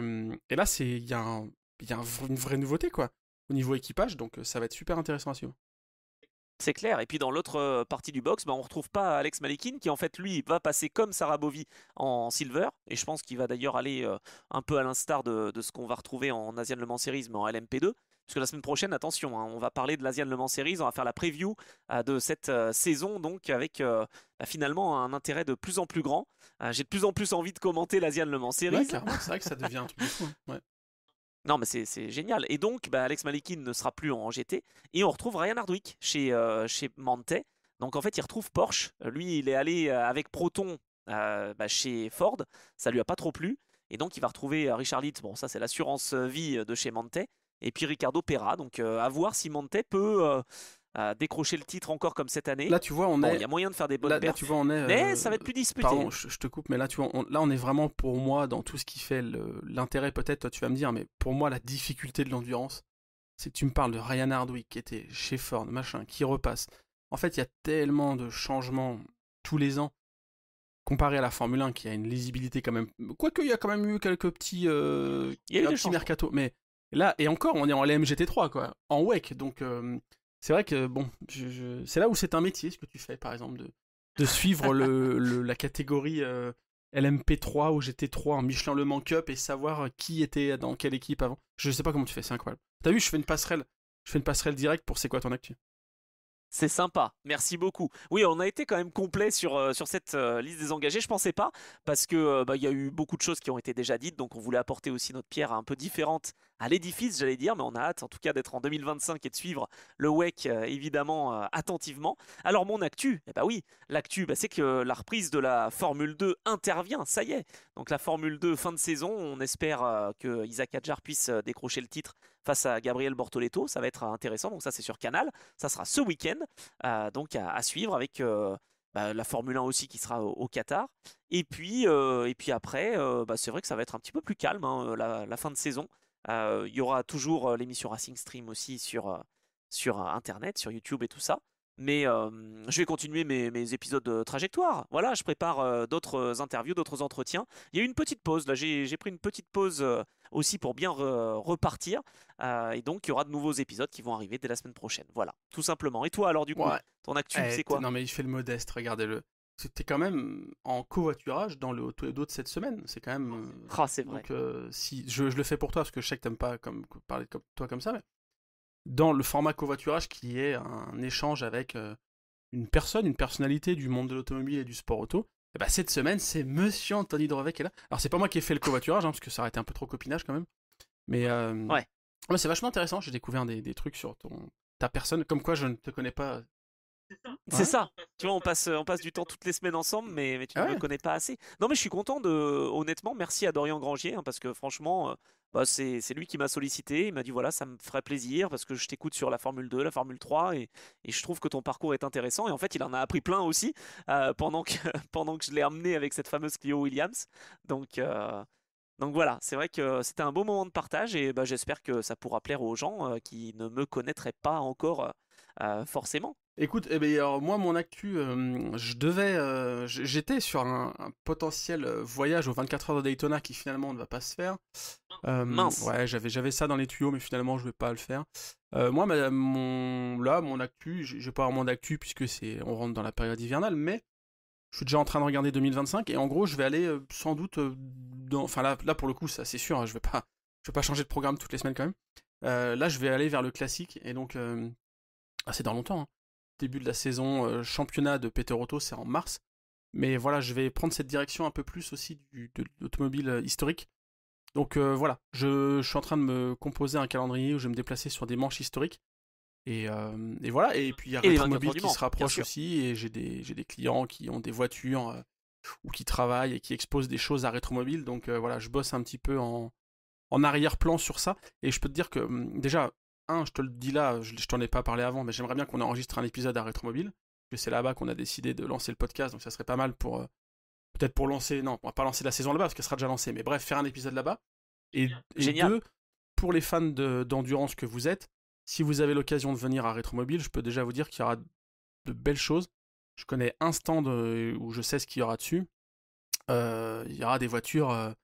là, il y a une vraie nouveauté, quoi, au niveau équipage, donc ça va être super intéressant à suivre. C'est clair. Et puis dans l'autre partie du box, on retrouve pas Alex Malikin qui en fait lui va passer comme Sarah Bovy en silver. Et je pense qu'il va d'ailleurs aller un peu à l'instar de ce qu'on va retrouver en Asian Le Mans Series mais en LMP2. Parce que la semaine prochaine, attention, on va parler de l'Asian Le Mans Series, on va faire la preview de cette saison, donc avec finalement un intérêt de plus en plus grand. J'ai de plus en plus envie de commenter l'Asian Le Mans Series. Ouais, carrément, c'est vrai que ça devient un truc de fou. Ouais. Non, mais c'est génial. Et donc, Alex Malikin ne sera plus en GT. Et on retrouve Ryan Hardwick chez Mante. Donc, en fait, il retrouve Porsche. Lui, il est allé avec Proton chez Ford. Ça lui a pas trop plu. Et donc, il va retrouver Richard Litt. Bon, ça, c'est l'assurance vie de chez Mante. Et puis Ricardo Pera. Donc, à voir si Mante peut décrocher le titre encore comme cette année. Là, tu vois, il y a moyen de faire des bonnes perfs. Là, tu vois, on est. Mais ça va être plus disputé. Pardon, je te coupe, mais là, tu vois, on est vraiment pour moi dans tout ce qui fait l'intérêt. Peut-être, toi, tu vas me dire, mais pour moi, la difficulté de l'endurance, c'est que tu me parles de Ryan Hardwick qui était chez Ford, machin, qui repasse. En fait, il y a tellement de changements tous les ans comparé à la Formule 1 qui a une lisibilité quand même. Quoique, il y a quand même eu quelques petits. Il y a eu un petit mercato, mais là, et encore, on est en LMGT3, quoi, en WEC, donc. C'est vrai que, bon, c'est là où c'est un métier, ce que tu fais, par exemple, de suivre la catégorie LMP3 ou GT3 en Michelin Le Mans Cup et savoir qui était dans quelle équipe avant. Je sais pas comment tu fais, c'est incroyable. T'as vu, je fais une passerelle directe pour C'est quoi ton actu? C'est sympa, merci beaucoup. Oui, on a été quand même complet sur cette liste des engagés. Je pensais pas, parce que il y a eu beaucoup de choses qui ont été déjà dites, donc on voulait apporter aussi notre pierre un peu différente à l'édifice, j'allais dire, mais on a hâte en tout cas d'être en 2025 et de suivre le WEC évidemment attentivement. Alors mon actu, oui, l'actu, c'est que la reprise de la Formule 2 intervient, ça y est. Donc la Formule 2 fin de saison, on espère que Isaac Hadjar puisse décrocher le titre face à Gabriel Bortoleto, ça va être intéressant, donc ça c'est sur Canal, ça sera ce week-end, donc à suivre avec la Formule 1 aussi qui sera au Qatar, et puis après, c'est vrai que ça va être un petit peu plus calme la fin de saison, il y aura toujours l'émission Racing Stream aussi sur Internet, sur YouTube et tout ça, mais je vais continuer mes épisodes de trajectoire. Voilà, je prépare d'autres interviews, d'autres entretiens. Il y a eu une petite pause, là j'ai pris une petite pause aussi pour bien repartir. Et donc il y aura de nouveaux épisodes qui vont arriver dès la semaine prochaine. Voilà, tout simplement. Et toi alors du coup, ton actu c'est quoi? Non mais il fait le modeste, regardez-le. C'était quand même en covoiturage dans le Auto Edo de cette semaine. C'est quand même. C'est vrai. Donc si je le fais pour toi parce que je sais que t'aimes pas parler de toi comme ça, mais dans le format covoiturage qui est un échange avec une personnalité du monde de l'automobile et du sport auto, et cette semaine c'est Monsieur Anthony Drevet qui est là. Alors c'est pas moi qui ai fait le covoiturage parce que ça aurait été un peu trop copinage quand même, mais c'est vachement intéressant. J'ai découvert des trucs sur ta personne, comme quoi je ne te connais pas. C'est ça. Tu vois, on passe du temps toutes les semaines ensemble, mais tu ne me connais pas assez. Non, mais je suis content honnêtement, merci à Dorian Grangier, parce que franchement, c'est lui qui m'a sollicité. Il m'a dit voilà, ça me ferait plaisir parce que je t'écoute sur la Formule 2, la Formule 3, et je trouve que ton parcours est intéressant. Et en fait, il en a appris plein aussi pendant que je l'ai amené avec cette fameuse Clio Williams. Donc voilà, c'est vrai que c'était un beau moment de partage et j'espère que ça pourra plaire aux gens qui ne me connaîtraient pas encore forcément. Écoute, alors moi, mon actu, j'étais sur un potentiel voyage aux 24 heures de Daytona qui finalement ne va pas se faire. Mince. Ouais, j'avais ça dans les tuyaux, mais finalement, je vais pas le faire. Moi, mon actu, j'ai pas vraiment d'actu puisque on rentre dans la période hivernale, mais je suis déjà en train de regarder 2025 et en gros, je vais aller sans doute enfin là pour le coup, ça c'est sûr, je vais pas changer de programme toutes les semaines quand même. Là, je vais aller vers le classique et donc c'est dans longtemps. Hein. Début de la saison championnat de Peter Otto, c'est en mars. Mais voilà, je vais prendre cette direction un peu plus aussi de l'automobile historique. Donc voilà, je suis en train de me composer un calendrier où je vais me déplacer sur des manches historiques. Et voilà, et puis il y a Rétromobile qui se rapproche aussi, et j'ai des clients qui ont des voitures ou qui travaillent et qui exposent des choses à Rétromobile. Donc voilà, je bosse un petit peu en arrière-plan sur ça. Et je peux te dire que déjà, je te le dis là, je t'en ai pas parlé avant, mais j'aimerais bien qu'on enregistre un épisode à Rétromobile. C'est là-bas qu'on a décidé de lancer le podcast, donc ça serait pas mal pour peut-être pour lancer, non, on va pas lancer la saison là-bas parce qu'elle sera déjà lancée, mais bref, faire un épisode là-bas. Et Génial. deux, pour les fans d'endurance que vous êtes, si vous avez l'occasion de venir à Rétromobile, je peux déjà vous dire qu'il y aura de belles choses. Je connais un stand où je sais ce qu'il y aura dessus. Il y aura des voitures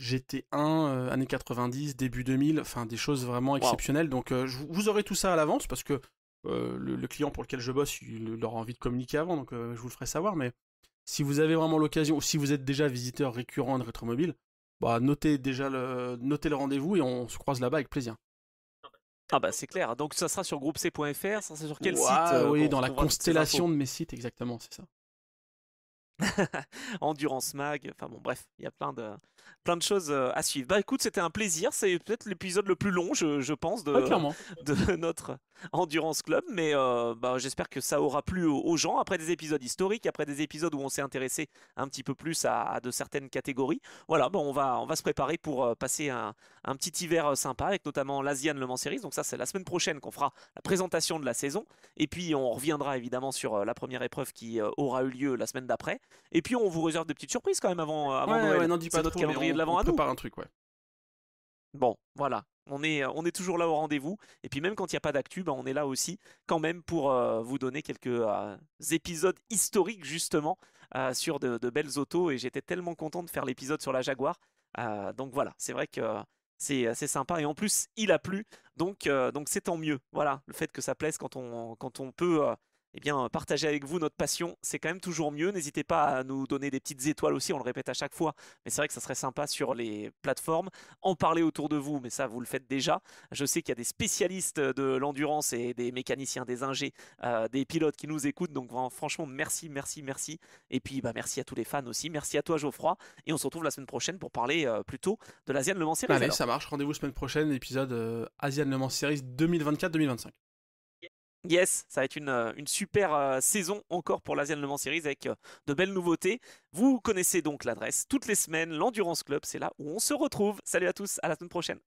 GT1, années 90, début 2000, enfin des choses vraiment exceptionnelles. Wow. Donc vous aurez tout ça à l'avance parce que le client pour lequel je bosse, il aura envie de communiquer avant, donc je vous le ferai savoir. Mais si vous avez vraiment l'occasion, ou si vous êtes déjà visiteur récurrent de Rétromobile, bah, notez le rendez-vous et on se croise là-bas avec plaisir. Ah bah c'est clair, donc ça sera sur groupec.fr, ça sera sur quel site Oui, dans la constellation de mes sites, exactement, c'est ça. Endurance Mag, enfin bon bref, il y a plein de choses à suivre. Bah écoute, c'était un plaisir, c'est peut-être l'épisode le plus long je pense de notre Endurance Club, mais bah, j'espère que ça aura plu aux gens, après des épisodes historiques, après des épisodes où on s'est intéressé un petit peu plus à de certaines catégories. Voilà, bah, on va se préparer pour passer un petit hiver sympa avec notamment l'Asian Le Mans Series, donc ça c'est la semaine prochaine qu'on fera la présentation de la saison, et puis on reviendra évidemment sur la première épreuve qui aura eu lieu la semaine d'après. Et puis on vous réserve des petites surprises quand même avant Noël. Ouais, non, dis pas notre trop, calendrier de l'avant à nous. On prépare un truc, ouais. Bon, voilà. On est toujours là au rendez-vous. Et puis même quand il n'y a pas d'actu, bah, on est là aussi quand même pour vous donner quelques épisodes historiques justement sur de belles autos. Et j'étais tellement content de faire l'épisode sur la Jaguar. Donc voilà, c'est vrai que c'est sympa. Et en plus, il a plu. Donc c'est tant mieux. Voilà, le fait que ça plaise quand on peut partager avec vous notre passion, c'est quand même toujours mieux. N'hésitez pas à nous donner des petites étoiles aussi, on le répète à chaque fois, mais c'est vrai que ça serait sympa sur les plateformes. En parler autour de vous, mais ça, vous le faites déjà. Je sais qu'il y a des spécialistes de l'endurance et des mécaniciens, des ingés, des pilotes qui nous écoutent, donc franchement, merci. Et puis, merci à tous les fans aussi. Merci à toi, Geoffroy. Et on se retrouve la semaine prochaine pour parler plutôt de l'Asian Le Mans Series. Allez, ça marche. Rendez-vous semaine prochaine, épisode Asian Le Mans Series 2024-2025. Yes, ça va être une super saison encore pour l'Asian Le Mans Series avec de belles nouveautés. Vous connaissez donc l'adresse. Toutes les semaines, l'Endurance Club, c'est là où on se retrouve. Salut à tous, à la semaine prochaine.